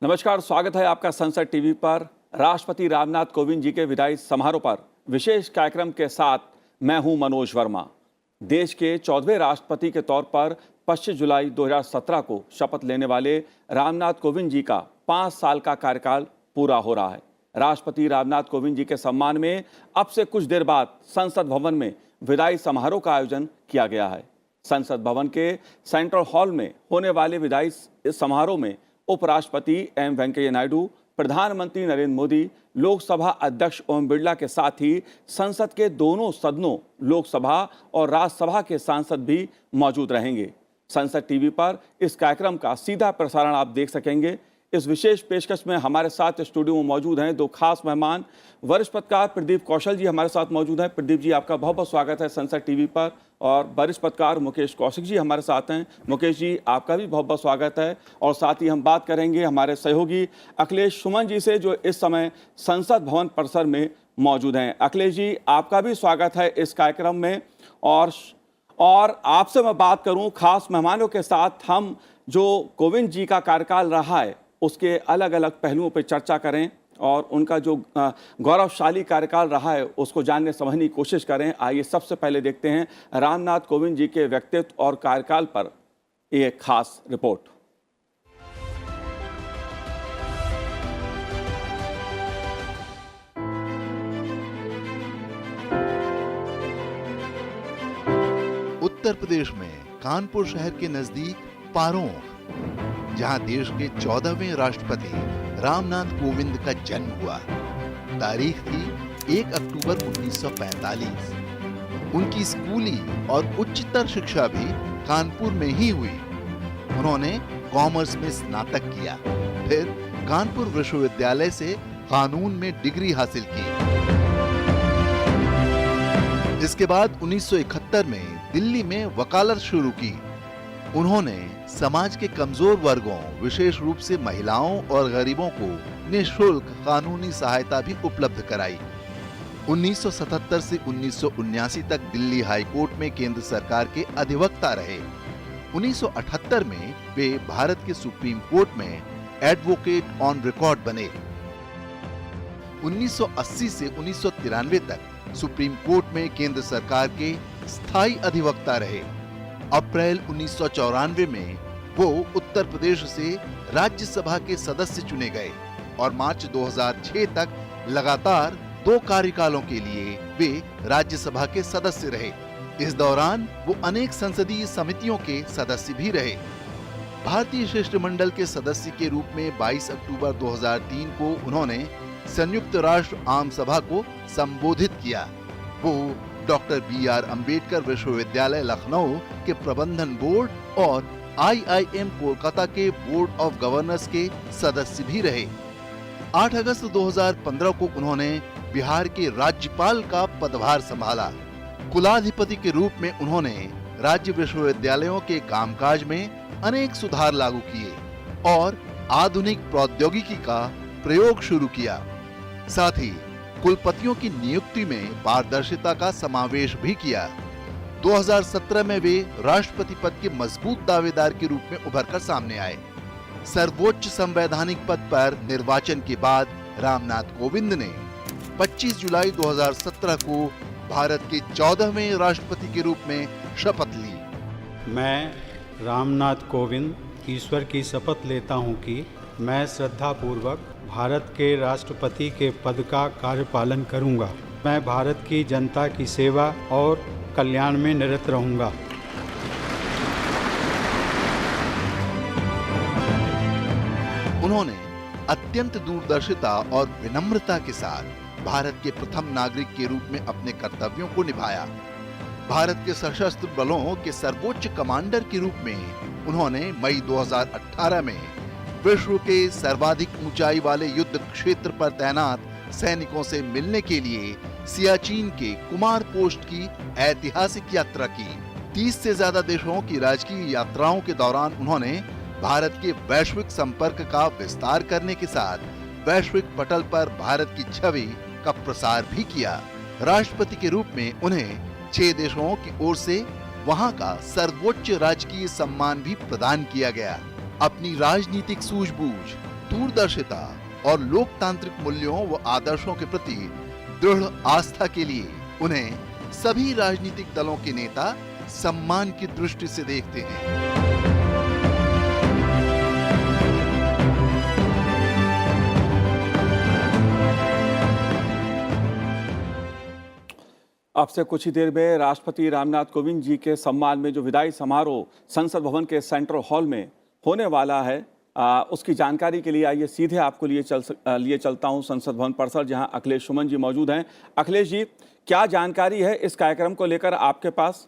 नमस्कार, स्वागत है आपका संसद टीवी पर। राष्ट्रपति रामनाथ कोविंद जी के विदाई समारोह पर विशेष कार्यक्रम के साथ मैं हूं मनोज वर्मा। देश के 14वें राष्ट्रपति के तौर पर 25 जुलाई 2017 को शपथ लेने वाले रामनाथ कोविंद जी का 5 साल का कार्यकाल पूरा हो रहा है। राष्ट्रपति रामनाथ कोविंद जी के सम्मान में अब से कुछ देर बाद संसद भवन में विदाई समारोह का आयोजन किया गया है। संसद भवन के सेंट्रल हॉल में होने वाले विदाई समारोह में उपराष्ट्रपति एम वेंकैया नायडू, प्रधानमंत्री नरेंद्र मोदी, लोकसभा अध्यक्ष ओम बिरला के साथ ही संसद के दोनों सदनों लोकसभा और राज्यसभा के सांसद भी मौजूद रहेंगे। संसद टीवी पर इस कार्यक्रम का सीधा प्रसारण आप देख सकेंगे। इस विशेष पेशकश में हमारे साथ स्टूडियो में मौजूद हैं दो खास मेहमान। वरिष्ठ पत्रकार प्रदीप कौशल जी हमारे साथ मौजूद हैं। प्रदीप जी, आपका बहुत बहुत स्वागत है संसद टीवी पर। और वरिष्ठ पत्रकार मुकेश कौशिक जी हमारे साथ हैं। मुकेश जी, आपका भी बहुत बहुत स्वागत है। और साथ ही हम बात करेंगे हमारे सहयोगी अखिलेश सुमन जी से, जो इस समय संसद भवन परिसर में मौजूद हैं। अखिलेश जी, आपका भी स्वागत है इस कार्यक्रम में। और आपसे मैं बात करूं खास मेहमानों के साथ, हम जो कोविंद जी का कार्यकाल रहा है उसके अलग अलग पहलुओं पर चर्चा करें और उनका जो गौरवशाली कार्यकाल रहा है उसको जानने समझने की कोशिश करें। आइए सबसे पहले देखते हैं रामनाथ कोविंद जी के व्यक्तित्व और कार्यकाल पर एक खास रिपोर्ट। उत्तर प्रदेश में कानपुर शहर के नजदीक पारोंख, जहां देश के 14वें राष्ट्रपति रामनाथ कोविंद का जन्म हुआ। तारीख थी 1 अक्टूबर 1945। उनकी स्कूली और उच्चतर शिक्षा भी कानपुर में ही हुई। उन्होंने कॉमर्स में स्नातक किया, फिर कानपुर विश्वविद्यालय से कानून में डिग्री हासिल की। इसके बाद 1971 में दिल्ली में वकालत शुरू की। उन्होंने समाज के कमजोर वर्गों, विशेष रूप से महिलाओं और गरीबों को निःशुल्क कानूनी सहायता भी उपलब्ध कराई। 1977 से 1979 तक दिल्ली हाई कोर्ट में केंद्र सरकार के अधिवक्ता रहे। 1978 में वे भारत के सुप्रीम कोर्ट में एडवोकेट ऑन रिकॉर्ड बने। 1980 से 1993 तक सुप्रीम कोर्ट में केंद्र सरकार के स्थायी अधिवक्ता रहे। अप्रैल 1994 में वो उत्तर प्रदेश से राज्यसभा के सदस्य चुने गए और मार्च 2006 तक लगातार 2 कार्यकालों के लिए वे राज्यसभा के सदस्य रहे। इस दौरान वो अनेक संसदीय समितियों के सदस्य भी रहे। भारतीय शिष्टमंडल के सदस्य के रूप में 22 अक्टूबर 2003 को उन्होंने संयुक्त राष्ट्र आम सभा को संबोधित किया। वो डॉक्टर बी.आर. अंबेडकर विश्वविद्यालय लखनऊ के प्रबंधन बोर्ड और IIM कोलकाता के बोर्ड ऑफ गवर्नर्स के सदस्य भी रहे। 8 अगस्त 2015 को उन्होंने बिहार के राज्यपाल का पदभार संभाला। कुलाधिपति के रूप में उन्होंने राज्य विश्वविद्यालयों के कामकाज में अनेक सुधार लागू किए और आधुनिक प्रौद्योगिकी का प्रयोग शुरू किया। साथ ही कुलपतियों की नियुक्ति में पारदर्शिता का समावेश भी किया। 2017 में वे राष्ट्रपति पद के मजबूत दावेदार के रूप में उभरकर सामने आए। सर्वोच्च संवैधानिक पद पर निर्वाचन के बाद रामनाथ कोविंद ने 25 जुलाई 2017 को भारत के 14वें राष्ट्रपति के रूप में शपथ ली। मैं रामनाथ कोविंद ईश्वर की शपथ लेता हूं कि मैं श्रद्धापूर्वक भारत के राष्ट्रपति के पद का कार्यपालन करूंगा। मैं भारत की जनता की सेवा और कल्याण में निरत रहूंगा। उन्होंने अत्यंत दूरदर्शिता और विनम्रता के साथ भारत के प्रथम नागरिक के रूप में अपने कर्तव्यों को निभाया। भारत के सशस्त्र बलों के सर्वोच्च कमांडर के रूप में उन्होंने मई 2018 में विश्व के सर्वाधिक ऊंचाई वाले युद्ध क्षेत्र पर तैनात सैनिकों से मिलने के लिए सियाचिन के कुमार पोस्ट की ऐतिहासिक यात्रा की। 30 से ज्यादा देशों की राजकीय यात्राओं के दौरान उन्होंने भारत के वैश्विक संपर्क का विस्तार करने के साथ वैश्विक पटल पर भारत की छवि का प्रसार भी किया। राष्ट्रपति के रूप में उन्हें 6 देशों की ओर से वहां का सर्वोच्च राजकीय सम्मान भी प्रदान किया गया। अपनी राजनीतिक सूझबूझ, दूरदर्शिता और लोकतांत्रिक मूल्यों व आदर्शों के प्रति दृढ़ आस्था के लिए उन्हें सभी राजनीतिक दलों के नेता सम्मान की दृष्टि से देखते हैं। अब से कुछ ही देर में राष्ट्रपति रामनाथ कोविंद जी के सम्मान में जो विदाई समारोह संसद भवन के सेंट्रल हॉल में होने वाला है, उसकी जानकारी के लिए आइए सीधे आपको लिए चलता हूं संसद भवन परिसर, जहां अखिलेश सुमन जी मौजूद हैं। अखिलेश जी, क्या जानकारी है इस कार्यक्रम को लेकर आपके पास?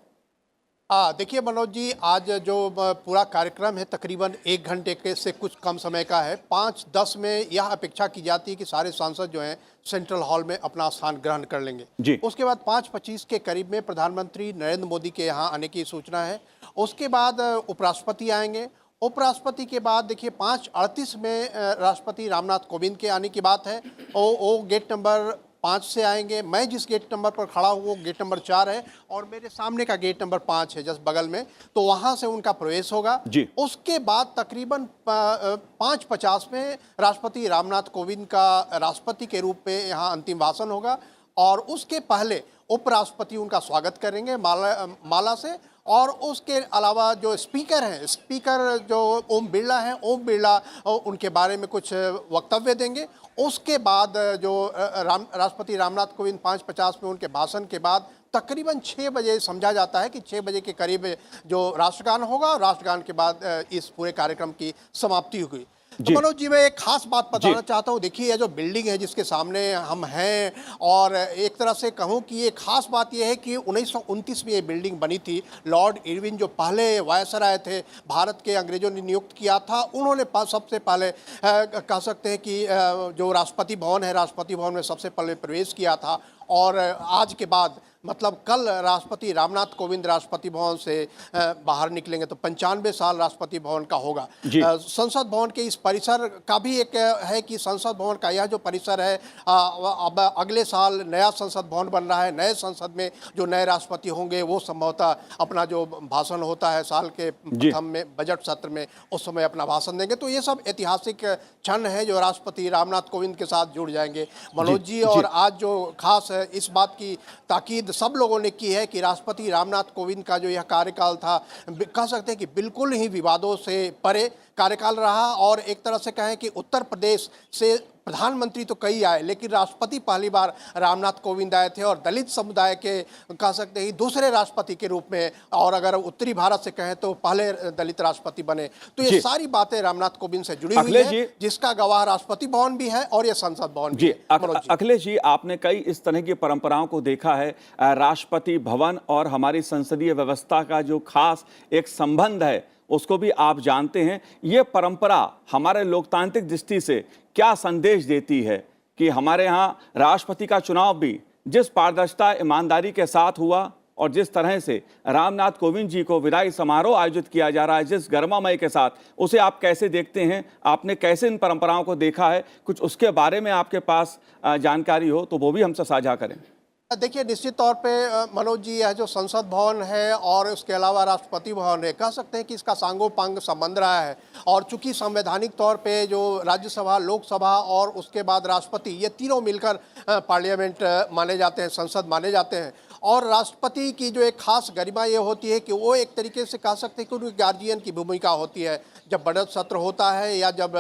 देखिए मनोज जी, आज जो पूरा कार्यक्रम है तकरीबन 1 घंटे के से कुछ कम समय का है। 5:10 में यह अपेक्षा की जाती है कि सारे सांसद जो हैं सेंट्रल हॉल में अपना स्थान ग्रहण कर लेंगे जी। उसके बाद 5:25 के करीब में प्रधानमंत्री नरेंद्र मोदी के यहाँ आने की सूचना है। उसके बाद उपराष्ट्रपति आएंगे। उपराष्ट्रपति के बाद देखिए 5:38 में राष्ट्रपति रामनाथ कोविंद के आने की बात है। वो गेट नंबर 5 से आएंगे। मैं जिस गेट नंबर पर खड़ा हूँ वो गेट नंबर 4 है और मेरे सामने का गेट नंबर 5 है जस्ट बगल में, तो वहाँ से उनका प्रवेश होगा जी। उसके बाद तकरीबन 5:50 में राष्ट्रपति रामनाथ कोविंद का राष्ट्रपति के रूप में यहाँ अंतिम भाषण होगा और उसके पहले उपराष्ट्रपति उनका स्वागत करेंगे माला से। और उसके अलावा जो स्पीकर हैं, स्पीकर जो ओम बिरला हैं, ओम बिरला उनके बारे में कुछ वक्तव्य देंगे। उसके बाद जो राष्ट्रपति रामनाथ कोविंद 5:50 में उनके भाषण के बाद तकरीबन 6 बजे समझा जाता है कि 6 बजे के करीब जो राष्ट्रगान होगा और राष्ट्रगान के बाद इस पूरे कार्यक्रम की समाप्ति होगी। तो मनोज जी, मैं एक खास बात बताना चाहता हूँ। देखिए, यह जो बिल्डिंग है जिसके सामने हम हैं, और एक तरह से कहूँ कि ये खास बात यह है कि 1929 में ये बिल्डिंग बनी थी। लॉर्ड इरविन जो पहले वायसराय थे, भारत के अंग्रेजों ने नियुक्त किया था, उन्होंने सबसे पहले कह सकते हैं कि जो राष्ट्रपति भवन है, राष्ट्रपति भवन में सबसे पहले प्रवेश किया था। और आज के बाद मतलब कल राष्ट्रपति रामनाथ कोविंद राष्ट्रपति भवन से बाहर निकलेंगे तो 95 साल राष्ट्रपति भवन का होगा। संसद भवन के इस परिसर का भी एक है कि संसद भवन का यह जो परिसर है, अब अगले साल नया संसद भवन बन रहा है। नए संसद में जो नए राष्ट्रपति होंगे वो संभवतः अपना जो भाषण होता है साल के प्रथम में बजट सत्र में, उस समय अपना भाषण देंगे। तो ये सब ऐतिहासिक क्षण है जो राष्ट्रपति रामनाथ कोविंद के साथ जुड़ जाएंगे मनोज जी। और आज जो खास है, इस बात की ताकीद सब लोगों ने की है कि राष्ट्रपति रामनाथ कोविंद का जो यह कार्यकाल था, कह सकते हैं कि बिल्कुल ही विवादों से परे कार्यकाल रहा। और एक तरह से कहें कि उत्तर प्रदेश से प्रधानमंत्री तो कई आए, लेकिन राष्ट्रपति पहली बार रामनाथ कोविंद आए थे और दलित समुदाय के कह सकते हैं दूसरे राष्ट्रपति के रूप में, और अगर उत्तरी भारत से कहें तो पहले दलित राष्ट्रपति बने। तो ये सारी बातें रामनाथ कोविंद से जुड़ी हुई है, जिसका गवाह राष्ट्रपति भवन भी है और ये संसद भवन भी है। अखिलेश जी, आपने कई इस तरह की परंपराओं को देखा है। राष्ट्रपति भवन और हमारी संसदीय व्यवस्था का जो खास एक संबंध है उसको भी आप जानते हैं। ये परंपरा हमारे लोकतांत्रिक दृष्टि से क्या संदेश देती है कि हमारे यहाँ राष्ट्रपति का चुनाव भी जिस पारदर्शिता, ईमानदारी के साथ हुआ और जिस तरह से रामनाथ कोविंद जी को विदाई समारोह आयोजित किया जा रहा है, जिस गरिमामय के साथ, उसे आप कैसे देखते हैं? आपने कैसे इन परंपराओं को देखा है? कुछ उसके बारे में आपके पास जानकारी हो तो वो भी हमसे साझा करें। देखिए, निश्चित तौर पे मनोज जी, यह जो संसद भवन है और उसके अलावा राष्ट्रपति भवन है, कह सकते हैं कि इसका सांगोपांग संबंध रहा है। और चूंकि संवैधानिक तौर पे जो राज्यसभा, लोकसभा और उसके बाद राष्ट्रपति, ये तीनों मिलकर पार्लियामेंट माने जाते हैं, संसद माने जाते हैं। और राष्ट्रपति की जो एक खास गरिमा ये होती है कि वो एक तरीके से कह सकते हैं कि उनकी गार्जियन की भूमिका होती है। जब बजट सत्र होता है या जब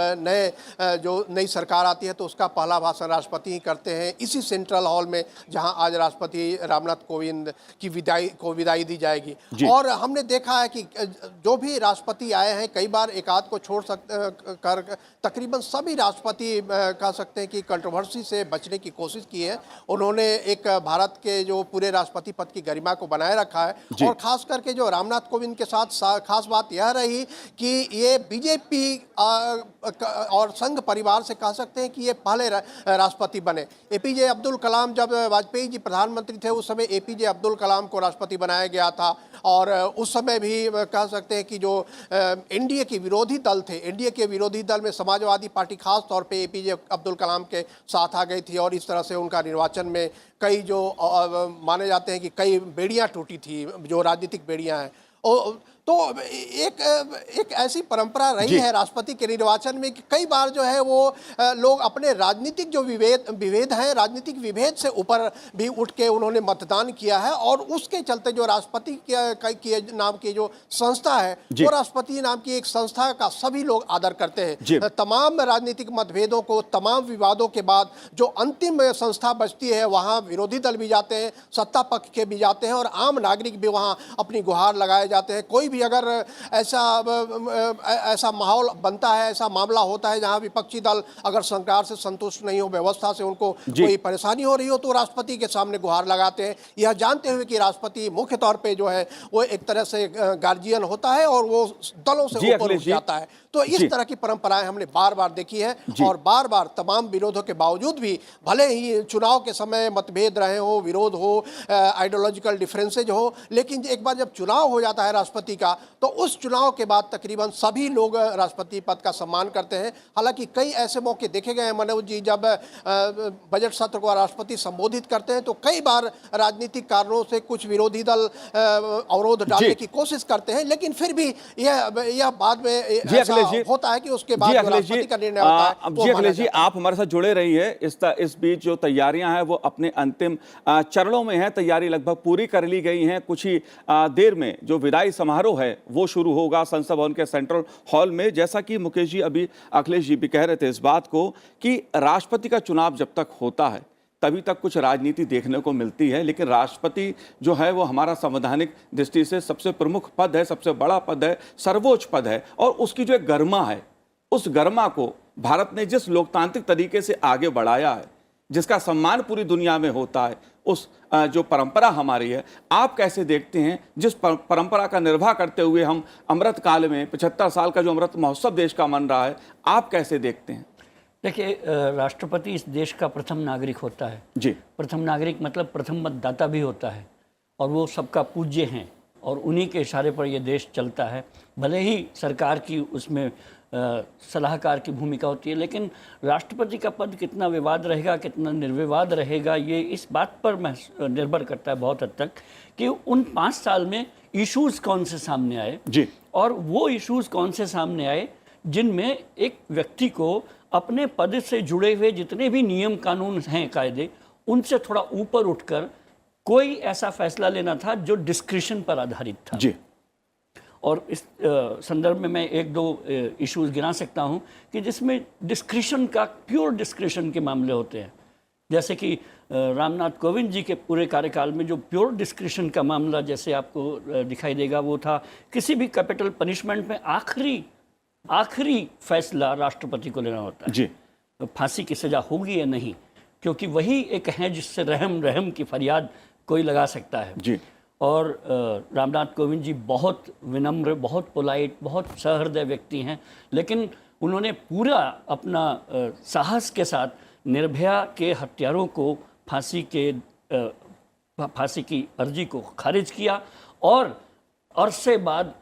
नई सरकार आती है तो उसका पहला भाषण राष्ट्रपति ही करते हैं, इसी सेंट्रल हॉल में जहां आज राष्ट्रपति रामनाथ कोविंद की विदाई दी जाएगी। और हमने देखा है कि जो भी राष्ट्रपति आए हैं, कई बार एक आध को छोड़ कर तकरीबन सभी राष्ट्रपति कह सकते हैं कि कंट्रोवर्सी से बचने की कोशिश की है। उन्होंने एक भारत के जो पूरे राष्ट्रपति पद की गरिमा को बनाए रखा है। और खास करके जो रामनाथ कोविंद के साथ खास बात यह रही कि ये बीजेपी और संघ परिवार से कह सकते हैं कि ये पहले राष्ट्रपति बने। एपीजे अब्दुल कलाम, जब वाजपेयी जी प्रधानमंत्री थे उस समय एपीजे अब्दुल कलाम को राष्ट्रपति बनाया गया था। और उस समय भी कह सकते हैं कि जो एनडीए के विरोधी दल थे, एनडीए के विरोधी दल में समाजवादी पार्टी खास तौर पे एपीजे अब्दुल कलाम के साथ आ गई थी। और इस तरह से उनका निर्वाचन में कई जो माने जाते हैं कि कई बेड़ियां टूटी थी, जो राजनीतिक बेड़ियां हैं। तो एक एक ऐसी परंपरा रही है राष्ट्रपति के निर्वाचन में कि कई बार जो है वो लोग अपने राजनीतिक जो विभेद हैं, राजनीतिक विभेद से ऊपर भी उठ के उन्होंने मतदान किया है, और उसके चलते जो राष्ट्रपति के नाम की जो संस्था है वो राष्ट्रपति नाम की एक संस्था का सभी लोग आदर करते हैं। तमाम राजनीतिक मतभेदों को, तमाम विवादों के बाद जो अंतिम संस्था बचती है वहाँ विरोधी दल भी जाते हैं, सत्ता पक्ष के भी जाते हैं, और आम नागरिक भी वहाँ अपनी गुहार लगाए जाते हैं। कोई भी अगर ऐसा माहौल बनता है, ऐसा मामला होता है जहाँ विपक्षी दल अगर सरकार से संतुष्ट नहीं हो, व्यवस्था से उनको कोई परेशानी हो रही हो, तो राष्ट्रपति के सामने गुहार लगाते हैं, यह जानते हुए कि राष्ट्रपति मुख्य तौर पे जो है वो एक तरह से गार्जियन होता है और वो दलों से ऊपर उठ जाता है। तो इस तरह की परंपराएं हमने बार बार देखी है, और बार बार तमाम विरोधों के बावजूद भी, भले ही चुनाव के समय मतभेद रहे हो, विरोध हो, आइडियोलॉजिकल डिफरेंसेज हो, लेकिन एक बार जब चुनाव हो जाता है राष्ट्रपति का, तो उस चुनाव के बाद तकरीबन सभी लोग राष्ट्रपति पद का सम्मान करते हैं। हालांकि कई ऐसे मौके देखे गए हैं मनोज जी, जब बजट सत्र को राष्ट्रपति संबोधित करते हैं तो कई बार राजनीतिक कारणों से कुछ विरोधी दल अवरोध डालने की कोशिश करते हैं, लेकिन फिर भी यह बाद में ऐसा होता है कि उसके बाद राष्ट्रपति का निर्णय होता है। जी अखिलेश जी, आप हमारे साथ जुड़े रहिए। इस बीच जो तैयारियां हैं वो अपने अंतिम चरणों में हैं, तैयारी लगभग पूरी कर ली गई हैं। कुछ ही देर में जो विदाई समारोह है वो शुरू होगा संसद भवन के सेंट्रल हॉल में। जैसा कि मुकेश जी अभी, अखिलेश जी भी कह रहे थे इस बात को कि राष्ट्रपति का चुनाव जब तक होता है तभी तक कुछ राजनीति देखने को मिलती है, लेकिन राष्ट्रपति जो है वो हमारा संवैधानिक दृष्टि से सबसे प्रमुख पद है, सबसे बड़ा पद है, सर्वोच्च पद है, और उसकी जो एक गरिमा है, उस गरिमा को भारत ने जिस लोकतांत्रिक तरीके से आगे बढ़ाया है, जिसका सम्मान पूरी दुनिया में होता है, उस जो परंपरा हमारी है, आप कैसे देखते हैं? जिस परंपरा का निर्वाह करते हुए हम अमृत काल में 75 साल का जो अमृत महोत्सव देश का मन रहा है, आप कैसे देखते हैं? देखिए, राष्ट्रपति इस देश का प्रथम नागरिक होता है जी। प्रथम नागरिक मतलब प्रथम मतदाता भी होता है, और वो सबका पूज्य हैं, और उन्हीं के इशारे पर ये देश चलता है। भले ही सरकार की उसमें सलाहकार की भूमिका होती है, लेकिन राष्ट्रपति का पद कितना विवाद रहेगा, कितना निर्विवाद रहेगा, ये इस बात पर निर्भर करता है बहुत हद तक कि उन 5 साल में इश्यूज़ कौन से सामने आए जी, और वो इश्यूज़ कौन से सामने आए जिनमें एक व्यक्ति को अपने पद से जुड़े हुए जितने भी नियम कानून हैं, कायदे, उनसे थोड़ा ऊपर उठकर कोई ऐसा फैसला लेना था जो डिस्क्रिशन पर आधारित था जी। और इस संदर्भ में मैं 1-2 इश्यूज गिना सकता हूं कि जिसमें डिस्क्रिशन का, प्योर डिस्क्रिशन के मामले होते हैं। जैसे कि रामनाथ कोविंद जी के पूरे कार्यकाल में जो प्योर डिस्क्रिशन का मामला जैसे आपको दिखाई देगा, वो था किसी भी कैपिटल पनिशमेंट में आखिरी फैसला राष्ट्रपति को लेना होता है जी। फांसी की सजा होगी या नहीं, क्योंकि वही एक है जिससे रहम की फरियाद कोई लगा सकता है जी। और रामनाथ कोविंद जी बहुत विनम्र, बहुत पोलाइट, बहुत सहृदय व्यक्ति हैं, लेकिन उन्होंने पूरा अपना साहस के साथ निर्भया के हत्यारों को फांसी की अर्जी को खारिज किया, और अरसे बाद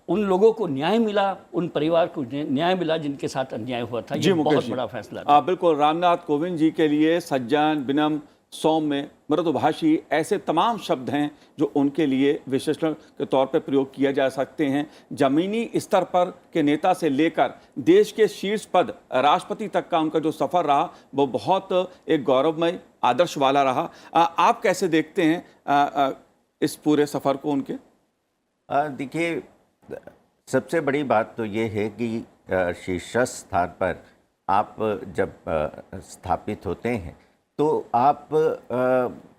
उन लोगों को न्याय मिला, उन परिवार को न्याय मिला जिनके साथ अन्याय हुआ था। ये बहुत बड़ा फैसला था। बिल्कुल, रामनाथ कोविंद जी के लिए सज्जन, विनम्र, सौम्य, मृदुभाषी, ऐसे तमाम शब्द हैं जो उनके लिए विशेषण के तौर पर प्रयोग किया जा सकते हैं। जमीनी स्तर पर के नेता से लेकर देश के शीर्ष पद राष्ट्रपति तक का उनका जो सफ़र रहा वो बहुत एक गौरवमय, आदर्श वाला रहा। आप कैसे देखते हैं इस पूरे सफ़र को उनके? देखिए, सबसे बड़ी बात तो ये है कि शीर्षस्थ स्थान पर आप जब स्थापित होते हैं तो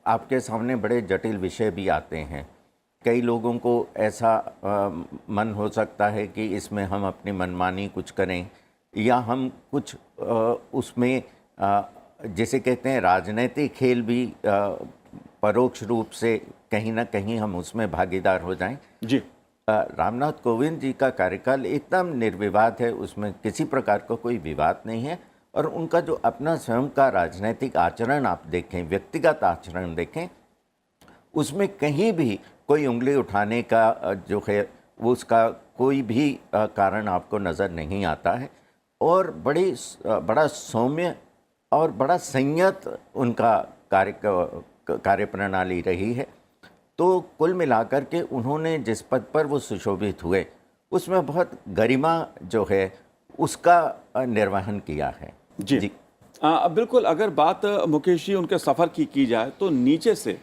आपके सामने बड़े जटिल विषय भी आते हैं। कई लोगों को ऐसा मन हो सकता है कि इसमें हम अपनी मनमानी कुछ करें, या हम कुछ उसमें जिसे कहते हैं राजनीतिक खेल भी परोक्ष रूप से कहीं ना कहीं हम उसमें भागीदार हो जाएं। जी। रामनाथ कोविंद जी का कार्यकाल एकदम निर्विवाद है, उसमें किसी प्रकार का कोई विवाद नहीं है, और उनका जो अपना स्वयं का राजनीतिक आचरण आप देखें, व्यक्तिगत आचरण देखें, उसमें कहीं भी कोई उंगली उठाने का जो है वो उसका कोई भी कारण आपको नज़र नहीं आता है, और बड़ा सौम्य और बड़ा संयत उनका कार्य प्रणाली रही है। तो कुल मिलाकर के उन्होंने जिस पद पर वो सुशोभित हुए उसमें बहुत गरिमा जो है उसका निर्वहन किया है। जी, बिल्कुल। अगर बात मुकेश जी उनके सफ़र की जाए तो नीचे से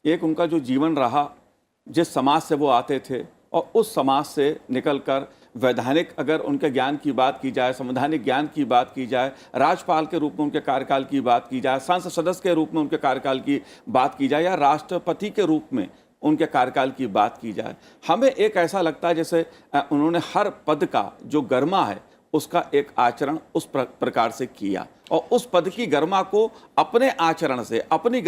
एक उनका जो जीवन रहा, जिस समाज से वो आते थे और उस समाज से निकलकर वैधानिक अगर उनके ज्ञान की बात की जाए, संवैधानिक ज्ञान की बात की जाए, राज्यपाल के रूप में उनके कार्यकाल की बात की जाए, संसद सदस्य के रूप में उनके कार्यकाल की बात की जाए या राष्ट्रपति के रूप में उनके कार्यकाल की बात की जाए, हमें एक ऐसा लगता है जैसे उन्होंने हर पद का जो गरिमा है उसका एक आचरण उस प्रकार से किया और उस पद की गरिमा को अपने आचरण से, अपनी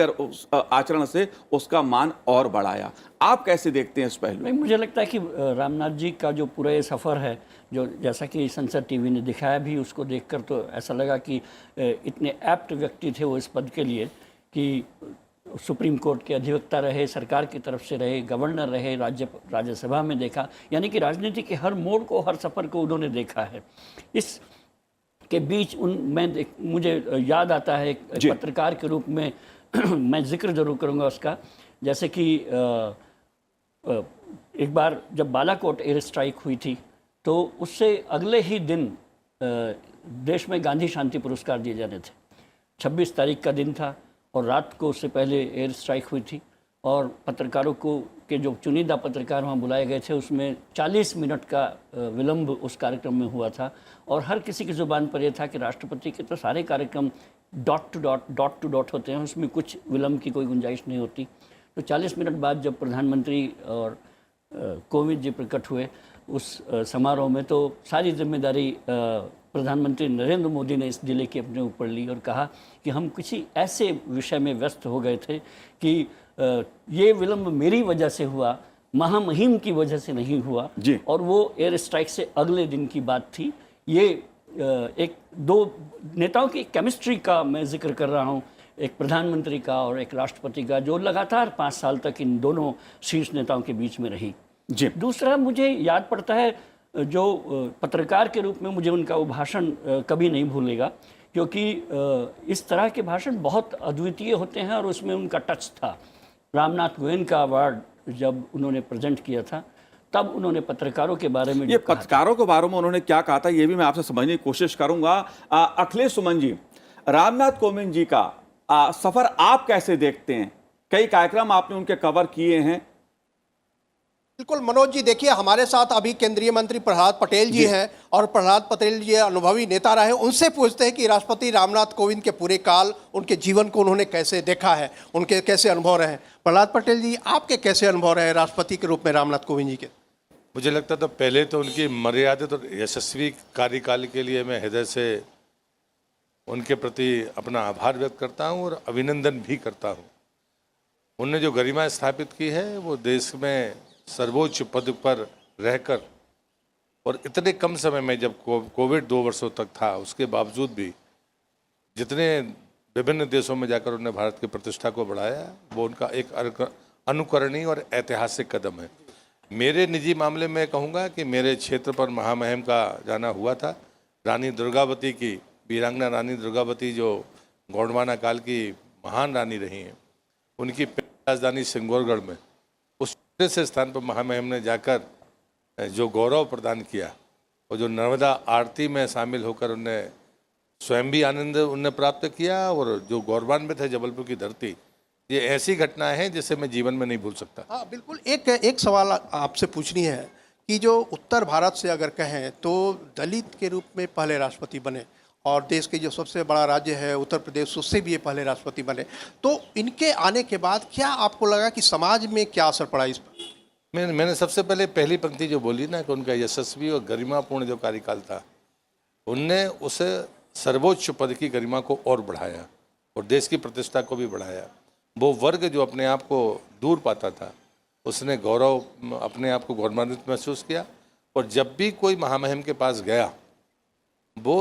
आचरण से उसका मान और बढ़ाया। आप कैसे देखते हैं इस पहलू? नहीं, मुझे लगता है कि रामनाथ जी का जो पूरा ये सफ़र है, जो जैसा कि संसद टीवी ने दिखाया भी, उसको देखकर तो ऐसा लगा कि इतने एप्ट व्यक्ति थे वो इस पद के लिए कि सुप्रीम कोर्ट के अधिवक्ता रहे, सरकार की तरफ से रहे, गवर्नर रहे, राज्यसभा में देखा, यानी कि राजनीति के हर मोड़ को, हर सफ़र को उन्होंने देखा है। इस के बीच मुझे याद आता है एक पत्रकार के रूप में मैं जिक्र जरूर करूंगा उसका, जैसे कि एक बार जब बालाकोट एयर स्ट्राइक हुई थी तो उससे अगले ही दिन देश में गांधी शांति पुरस्कार दिए जाने थे। 26 तारीख का दिन था और रात को उससे पहले एयर स्ट्राइक हुई थी और पत्रकारों को के जो चुनिंदा पत्रकार वहाँ बुलाए गए थे उसमें 40 मिनट का विलंब उस कार्यक्रम में हुआ था और हर किसी की ज़ुबान पर यह था कि राष्ट्रपति के तो सारे कार्यक्रम डॉट टू डॉट होते हैं, उसमें कुछ विलंब की कोई गुंजाइश नहीं होती। तो 40 मिनट बाद जब प्रधानमंत्री और कोविंद जी प्रकट हुए उस समारोह में, तो सारी जिम्मेदारी प्रधानमंत्री नरेंद्र मोदी ने इस जिले की अपने ऊपर ली और कहा कि हम किसी ऐसे विषय में व्यस्त हो गए थे कि ये विलंब मेरी वजह से हुआ, महामहिम की वजह से नहीं हुआ। और वो एयर स्ट्राइक से अगले दिन की बात थी। ये एक दो नेताओं की केमिस्ट्री का मैं जिक्र कर रहा हूँ, एक प्रधानमंत्री का और एक राष्ट्रपति का, जो लगातार 5 साल तक इन दोनों शीर्ष नेताओं के बीच में रही। दूसरा मुझे याद पड़ता है जो पत्रकार के रूप में मुझे उनका वो भाषण कभी नहीं भूलेगा, क्योंकि इस तरह के भाषण बहुत अद्वितीय होते हैं और उसमें उनका टच था। रामनाथ गोविंद का अवार्ड जब उन्होंने प्रेजेंट किया था तब उन्होंने पत्रकारों के बारे में, ये पत्रकारों के बारे में उन्होंने क्या कहा था ये भी मैं आपसे समझने की कोशिश करूंगा। अखिलेश सुमन जी, रामनाथ कोविंद जी का सफर आप कैसे देखते हैं? कई कार्यक्रम आपने उनके कवर किए हैं। बिल्कुल मनोज जी, देखिए हमारे साथ अभी केंद्रीय मंत्री प्रहलाद पटेल जी हैं और प्रहलाद पटेल जी अनुभवी नेता रहे। उनसे पूछते हैं कि राष्ट्रपति रामनाथ कोविंद के पूरे काल, उनके जीवन को उन्होंने कैसे देखा है, उनके कैसे अनुभव रहे। प्रहलाद पटेल जी, आपके कैसे अनुभव रहे राष्ट्रपति के रूप में रामनाथ कोविंद जी के? मुझे लगता था पहले तो उनकी मर्यादित और यशस्वी कार्यकाल के लिए मैं हृदय से उनके प्रति अपना आभार व्यक्त करता हूँ और अभिनंदन भी करता हूँ। उनने जो गरिमा स्थापित की है वो देश में सर्वोच्च पद पर रहकर, और इतने कम समय में, जब कोविड 2 वर्षों तक था उसके बावजूद भी जितने विभिन्न देशों में जाकर उन्होंने भारत की प्रतिष्ठा को बढ़ाया, वो उनका एक अनुकरणीय और ऐतिहासिक कदम है। मेरे निजी मामले में कहूँगा कि मेरे क्षेत्र पर महामहिम का जाना हुआ था। रानी दुर्गावती की, वीरांगना रानी दुर्गावती जो गोंडवाना काल की महान रानी रही हैं, उनकी राजधानी सिंगौरगढ़ में उस से स्थान पर महामहिम ने जाकर जो गौरव प्रदान किया और जो नर्मदा आरती में शामिल होकर उनने स्वयं भी आनंद उनने प्राप्त किया और जो गौरवान्वित है जबलपुर की धरती, ये ऐसी घटनाएं हैं जिसे मैं जीवन में नहीं भूल सकता। हाँ बिल्कुल। एक सवाल आपसे पूछनी है कि जो उत्तर भारत से अगर कहें तो दलित के रूप में पहले राष्ट्रपति बने और देश के जो सबसे बड़ा राज्य है उत्तर प्रदेश, उससे भी ये पहले राष्ट्रपति बने, तो इनके आने के बाद क्या आपको लगा कि समाज में क्या असर पड़ा इस पर? मैंने सबसे पहले पहली पंक्ति जो बोली ना कि उनका यशस्वी और गरिमापूर्ण जो कार्यकाल था, उनने उसे सर्वोच्च पद की गरिमा को और बढ़ाया और देश की प्रतिष्ठा को भी बढ़ाया। वो वर्ग जो अपने आप को दूर पाता था, उसने गौरव, अपने आप को गौरवान्वित महसूस किया और जब भी कोई महामहिम के पास गया वो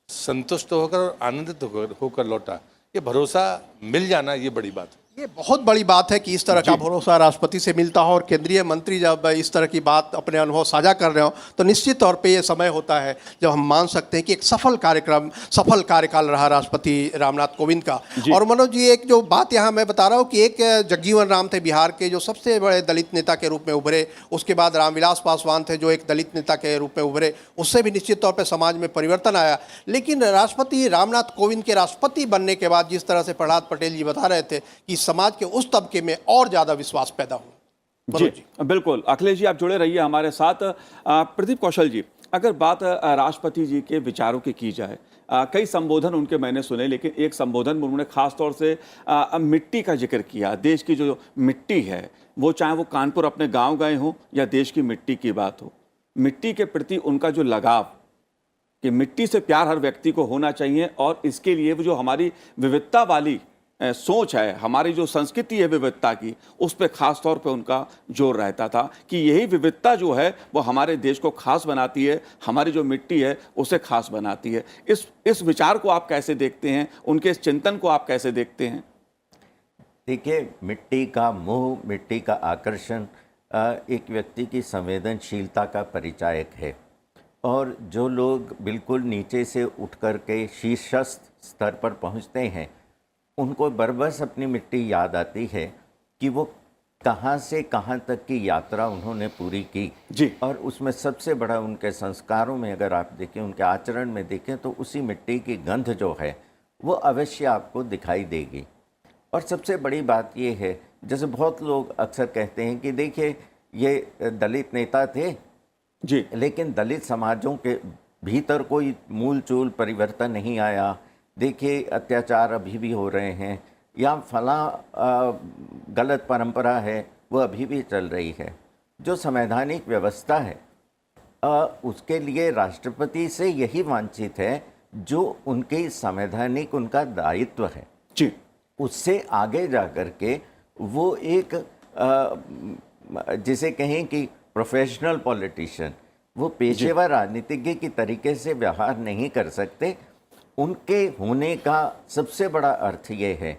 संतुष्ट होकर और आनंदित होकर लौटा। ये भरोसा मिल जाना, ये बड़ी बात है। ये बहुत बड़ी बात है कि इस तरह का भरोसा राष्ट्रपति से मिलता हो और केंद्रीय मंत्री जब इस तरह की बात अपने अनुभव साझा कर रहे हो तो निश्चित तौर पे ये समय होता है जब हम मान सकते हैं कि एक सफल कार्यकाल रहा राष्ट्रपति रामनाथ कोविंद का। और मनोज जी, एक जो बात यहाँ मैं बता रहा हूँ कि एक जगजीवन राम थे बिहार के, जो सबसे बड़े दलित नेता के रूप में उभरे। उसके बाद रामविलास पासवान थे, जो एक दलित नेता के रूप में उभरे। उससे भी निश्चित तौर पर समाज में परिवर्तन आया। लेकिन राष्ट्रपति रामनाथ कोविंद के राष्ट्रपति बनने के बाद जिस तरह से प्रहलाद पटेल जी बता रहे थे कि समाज के उस तबके में और ज्यादा विश्वास पैदा हुआ। जी बिल्कुल, अखिलेश जी आप जुड़े रहिए हमारे साथ। प्रदीप कौशल जी, अगर बात राष्ट्रपति जी के विचारों की जाए, कई संबोधन उनके मैंने सुने, लेकिन एक संबोधन में उन्होंने खास तौर से मिट्टी का जिक्र किया। देश की जो मिट्टी है, वो चाहे वो कानपुर अपने गांव गए हों या देश की मिट्टी की बात हो, मिट्टी के प्रति उनका जो लगाव, कि मिट्टी से प्यार हर व्यक्ति को होना चाहिए और इसके लिए वो जो हमारी विविधता वाली सोच है, हमारी जो संस्कृति है विविधता की, उस पर खास तौर पे उनका जोर रहता था कि यही विविधता जो है वो हमारे देश को खास बनाती है, हमारी जो मिट्टी है उसे खास बनाती है। इस विचार को आप कैसे देखते हैं, उनके इस चिंतन को आप कैसे देखते हैं? देखिए, मिट्टी का मोह, मिट्टी का आकर्षण एक व्यक्ति की संवेदनशीलता का परिचायक है। और जो लोग बिल्कुल नीचे से उठ कर के शीर्षस्थ स्तर पर पहुंचते हैं, उनको बरबस अपनी मिट्टी याद आती है कि वो कहाँ से कहाँ तक की यात्रा उन्होंने पूरी की जी। और उसमें सबसे बड़ा उनके संस्कारों में अगर आप देखें, उनके आचरण में देखें, तो उसी मिट्टी की गंध जो है वो अवश्य आपको दिखाई देगी। और सबसे बड़ी बात ये है, जैसे बहुत लोग अक्सर कहते हैं कि देखिए ये दलित नेता थे जी, लेकिन दलित समाजों के भीतर कोई मूल चूल परिवर्तन नहीं आया। देखिए अत्याचार अभी भी हो रहे हैं, या फलां गलत परंपरा है वो अभी भी चल रही है। जो संवैधानिक व्यवस्था है उसके लिए राष्ट्रपति से यही वांछित है जो उनके संवैधानिक उनका दायित्व है जी, उससे आगे जा कर के वो एक जिसे कहें कि प्रोफेशनल पॉलिटिशियन, वो पेशेवर राजनीतिज्ञ की तरीके से व्यवहार नहीं कर सकते। उनके होने का सबसे बड़ा अर्थ ये है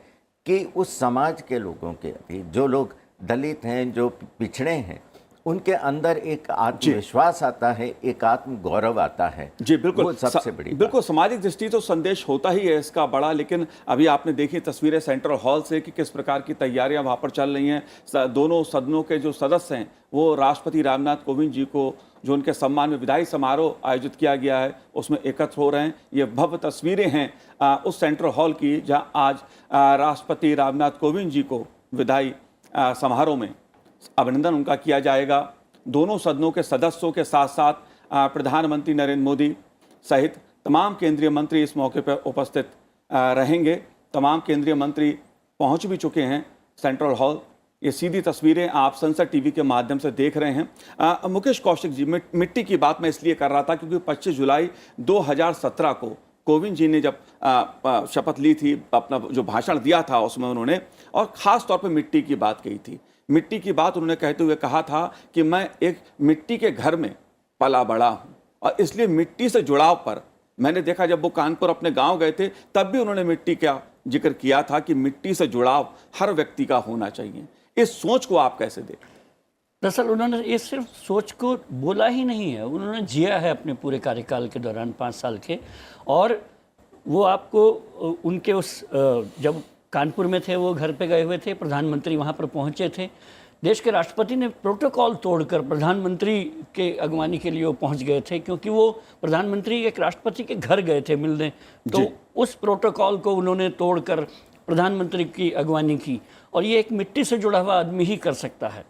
कि उस समाज के लोगों के, जो लोग दलित हैं, जो पिछड़े हैं, उनके अंदर एक आत्मविश्वास आता है, एक आत्म गौरव आता है। जी बिल्कुल, वो सबसे बड़ी बिल्कुल सामाजिक दृष्टि तो संदेश होता ही है इसका बड़ा। लेकिन अभी आपने देखी तस्वीरें सेंट्रल हॉल से कि किस प्रकार की तैयारियां वहां पर चल रही हैं। दोनों सदनों के जो सदस्य हैं वो राष्ट्रपति रामनाथ कोविंद जी को, जो उनके सम्मान में विदाई समारोह आयोजित किया गया है, उसमें एकत्र हो रहे हैं। ये भव्य तस्वीरें हैं उस सेंट्रल हॉल की जहां आज राष्ट्रपति रामनाथ कोविंद जी को विदाई समारोह में अभिनंदन उनका किया जाएगा। दोनों सदनों के सदस्यों के साथ साथ प्रधानमंत्री नरेंद्र मोदी सहित तमाम केंद्रीय मंत्री इस मौके पर उपस्थित रहेंगे। तमाम केंद्रीय मंत्री पहुंच भी चुके हैं सेंट्रल हॉल। ये सीधी तस्वीरें आप संसद टीवी के माध्यम से देख रहे हैं। मुकेश कौशिक जी, मिट्टी की बात मैं इसलिए कर रहा था क्योंकि 25 जुलाई 2017 को कोविंद जी ने जब शपथ ली थी, अपना जो भाषण दिया था उसमें उन्होंने, और ख़ास तौर पर मिट्टी की बात कही थी। मिट्टी की बात उन्होंने कहते हुए कहा था कि मैं एक मिट्टी के घर में पला बड़ा हूँ, और इसलिए मिट्टी से जुड़ाव पर मैंने देखा, जब वो कानपुर अपने गांव गए थे तब भी उन्होंने मिट्टी का जिक्र किया था कि मिट्टी से जुड़ाव हर व्यक्ति का होना चाहिए। इस सोच को आप कैसे देखें? दरअसल उन्होंने ये सिर्फ सोच को बोला ही नहीं है, उन्होंने जिया है अपने पूरे कार्यकाल के दौरान 5 साल के। और वो आपको उनके उस जब कानपुर में थे, वो घर पे गए हुए थे, प्रधानमंत्री वहाँ पर पहुँचे थे, देश के राष्ट्रपति ने प्रोटोकॉल तोड़कर प्रधानमंत्री के अगवानी के लिए वो पहुँच गए थे, क्योंकि वो प्रधानमंत्री एक राष्ट्रपति के घर गए थे मिलने। तो उस प्रोटोकॉल को उन्होंने तोड़कर प्रधानमंत्री की अगवानी की, और ये एक मिट्टी से जुड़ा हुआ आदमी ही कर सकता है।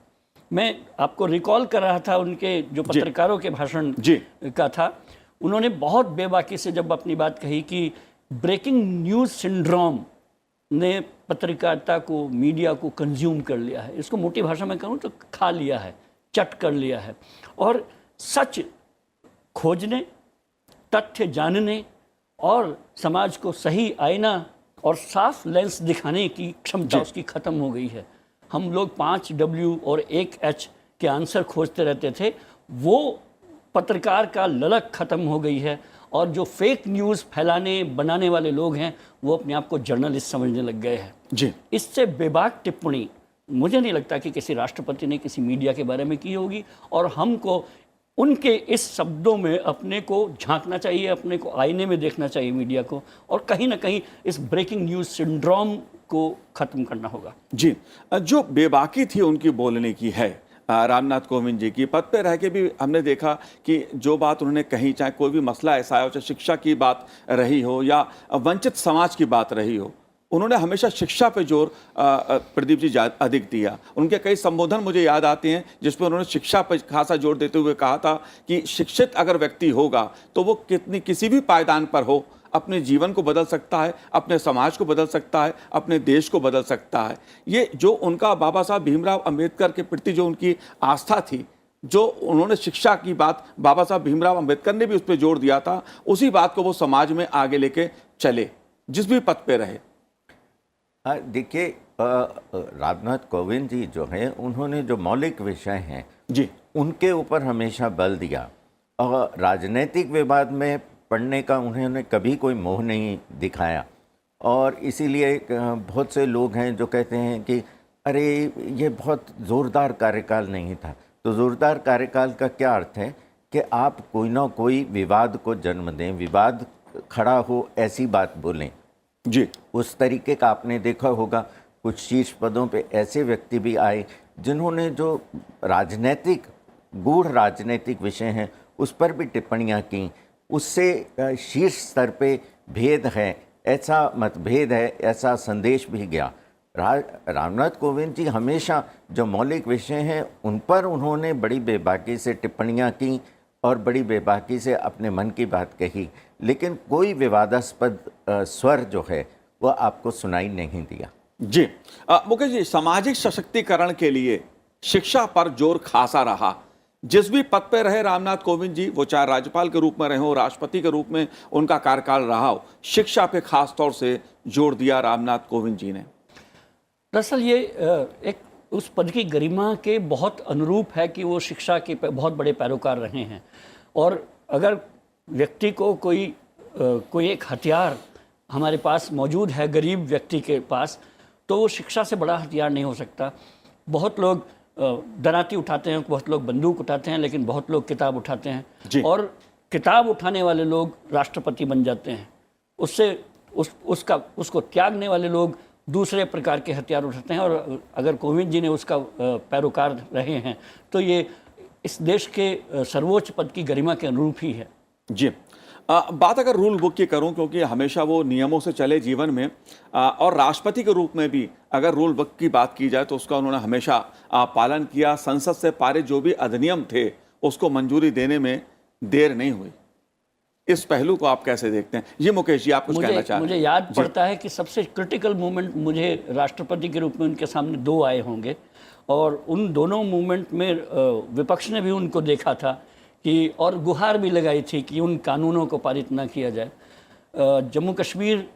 मैं आपको रिकॉल कर रहा था उनके जो पत्रकारों के भाषण का था, उन्होंने बहुत बेबाकी से जब अपनी बात कही कि ब्रेकिंग न्यूज़ सिंड्रोम ने पत्रकारिता को, मीडिया को कंज्यूम कर लिया है। इसको मोटी भाषा में कहूँ तो खा लिया है, चट कर लिया है। और सच खोजने, तथ्य जानने और समाज को सही आईना और साफ लेंस दिखाने की क्षमता उसकी ख़त्म हो गई है। हम लोग 5 W और 1 H के आंसर खोजते रहते थे, वो पत्रकार का ललक ख़त्म हो गई है। और जो फेक न्यूज़ फैलाने बनाने वाले लोग हैं वो अपने आप को जर्नलिस्ट समझने लग गए हैं। जी। इससे बेबाक टिप्पणी मुझे नहीं लगता कि किसी राष्ट्रपति ने किसी मीडिया के बारे में की होगी, और हमको उनके इस शब्दों में अपने को झांकना चाहिए, अपने को आईने में देखना चाहिए मीडिया को, और कहीं ना कहीं इस ब्रेकिंग न्यूज़ सिंड्रोम को ख़त्म करना होगा। जी, जो बेबाकी थी उनकी बोलने की है, रामनाथ कोविंद जी की, पद पे रह के भी हमने देखा कि जो बात उन्होंने कही, चाहे कोई भी मसला ऐसा हो, चाहे शिक्षा की बात रही हो या वंचित समाज की बात रही हो, उन्होंने हमेशा शिक्षा पे जोर प्रदीप जी अधिक दिया। उनके कई संबोधन मुझे याद आते हैं जिसमें उन्होंने शिक्षा पर खासा जोर देते हुए कहा था कि शिक्षित अगर व्यक्ति होगा तो वो किसी भी पायदान पर हो, अपने जीवन को बदल सकता है, अपने समाज को बदल सकता है, अपने देश को बदल सकता है। ये जो उनका बाबा साहब भीमराव अंबेडकर के प्रति जो उनकी आस्था थी, जो उन्होंने शिक्षा की बात, बाबा साहब भीमराव अंबेडकर ने भी उस पर जोर दिया था, उसी बात को वो समाज में आगे लेके चले जिस भी पद पे रहे। देखिए, रामनाथ कोविंद जी जो हैं, उन्होंने जो मौलिक विषय हैं जी, उनके ऊपर हमेशा बल दिया, और राजनीतिक विवाद में पढ़ने का उन्होंने कभी कोई मोह नहीं दिखाया। और इसीलिए बहुत से लोग हैं जो कहते हैं कि अरे ये बहुत ज़ोरदार कार्यकाल नहीं था। तो ज़ोरदार कार्यकाल का क्या अर्थ है कि आप कोई ना कोई विवाद को जन्म दें, विवाद खड़ा हो, ऐसी बात बोलें। जी, उस तरीके का आपने देखा होगा, कुछ शीर्ष पदों पे ऐसे व्यक्ति भी आए जिन्होंने जो राजनीतिक, गूढ़ राजनीतिक विषय हैं उस पर भी टिप्पणियां की। उससे शीर्ष स्तर पे भेद है, ऐसा मतभेद है, ऐसा संदेश भी गया। रामनाथ कोविंद जी हमेशा जो मौलिक विषय हैं उन पर उन्होंने बड़ी बेबाकी से टिप्पणियां की और बड़ी बेबाकी से अपने मन की बात कही, लेकिन कोई विवादास्पद स्वर जो है वह आपको सुनाई नहीं दिया। जी, मुकेश जी, सामाजिक सशक्तिकरण के लिए शिक्षा पर जोर खासा रहा। जिस भी पद पे रहे रामनाथ कोविंद जी, वो चाहे राज्यपाल के रूप में रहे हो, राष्ट्रपति के रूप में उनका कार्यकाल रहा हो, शिक्षा पे खास तौर से जोर दिया रामनाथ कोविंद जी ने। दरअसल ये एक उस पद की गरिमा के बहुत अनुरूप है कि वो शिक्षा के बहुत बड़े पैरोकार रहे हैं। और अगर व्यक्ति को कोई एक हथियार हमारे पास मौजूद है गरीब व्यक्ति के पास, तो वो शिक्षा से बड़ा हथियार नहीं हो सकता। बहुत लोग दराती उठाते हैं, बहुत लोग बंदूक उठाते हैं, लेकिन बहुत लोग किताब उठाते हैं। और किताब उठाने वाले लोग राष्ट्रपति बन जाते हैं। उसको त्यागने वाले लोग दूसरे प्रकार के हथियार उठाते हैं। और अगर कोविंद जी ने उसका पैरोकार रहे हैं तो ये इस देश के सर्वोच्च पद की गरिमा के अनुरूप ही है। जी, बात अगर रूल बुक की करूं, क्योंकि हमेशा वो नियमों से चले जीवन में, और राष्ट्रपति के रूप में भी अगर रूल बुक की बात की जाए तो उसका उन्होंने हमेशा पालन किया। संसद से पारित जो भी अधिनियम थे उसको मंजूरी देने में देर नहीं हुई। इस पहलू को आप कैसे देखते हैं? ये मुकेश जी, आप कुछ कहना चाह रहे हैं? मुझे याद पड़ता है कि सबसे क्रिटिकल मोमेंट मुझे राष्ट्रपति के रूप में उनके सामने दो आए होंगे, और उन दोनों मोमेंट में विपक्ष ने भी उनको देखा था कि, और गुहार भी लगाई थी कि उन कानूनों को पारित ना किया जाए। जम्मू कश्मीर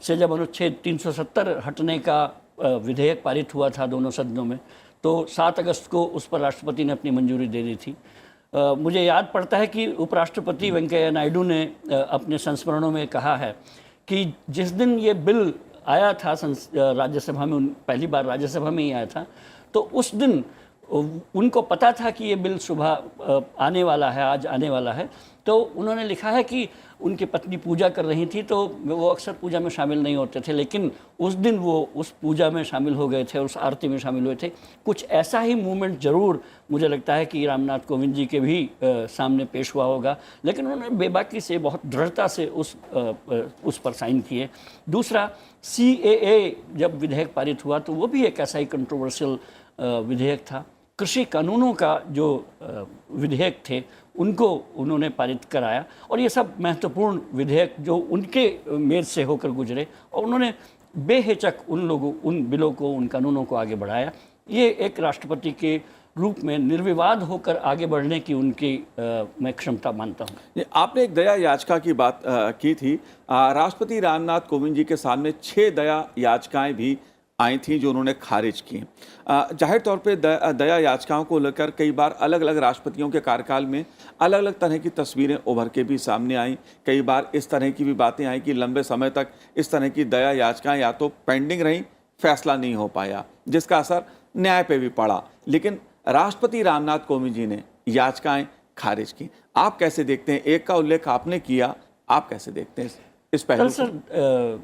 से जब अनुच्छेद 370 हटने का विधेयक पारित हुआ था दोनों सदनों में, तो 7 अगस्त को उस पर राष्ट्रपति ने अपनी मंजूरी दे दी थी। मुझे याद पड़ता है कि उपराष्ट्रपति वेंकैया नायडू ने अपने संस्मरणों में कहा है कि जिस दिन ये बिल आया था राज्यसभा में, पहली बार राज्यसभा में ही आया था, तो उस दिन उनको पता था कि ये बिल सुबह आने वाला है, आज आने वाला है। तो उन्होंने लिखा है कि उनकी पत्नी पूजा कर रही थी, तो वो अक्सर पूजा में शामिल नहीं होते थे, लेकिन उस दिन वो उस पूजा में शामिल हो गए थे, उस आरती में शामिल हुए थे। कुछ ऐसा ही मूवमेंट ज़रूर मुझे लगता है कि रामनाथ कोविंद जी के भी सामने पेश हुआ होगा, लेकिन उन्होंने बेबाकी से, बहुत दृढ़ता से उस पर साइन किए। दूसरा, CAA जब विधेयक पारित हुआ तो वो भी एक ऐसा ही कंट्रोवर्शियल विधेयक था। कृषि कानूनों का जो विधेयक थे उनको उन्होंने पारित कराया, और ये सब महत्वपूर्ण विधेयक जो उनके मेज से होकर गुजरे, और उन्होंने बेहिचक उन बिलों को, उन कानूनों को आगे बढ़ाया। ये एक राष्ट्रपति के रूप में निर्विवाद होकर आगे बढ़ने की उनकी मैं क्षमता मानता हूँ। आपने एक दया याचिका की बात की थी। राष्ट्रपति रामनाथ कोविंद जी के सामने 6 दया याचिकाएं भी आई थी जो उन्होंने खारिज की। जाहिर तौर पे दया याचिकाओं को लेकर कई बार अलग अलग राष्ट्रपतियों के कार्यकाल में अलग अलग तरह की तस्वीरें उभर के भी सामने आई। कई बार इस तरह की भी बातें आई कि लंबे समय तक इस तरह की दया याचिकाएं या तो पेंडिंग रहीं, फैसला नहीं हो पाया, जिसका असर न्याय पे भी पड़ा। लेकिन राष्ट्रपति रामनाथ कोविंद जी ने याचिकाएं खारिज की। आप कैसे देखते हैं? एक का उल्लेख आपने किया, आप कैसे देखते हैं इस पहलू को? सर,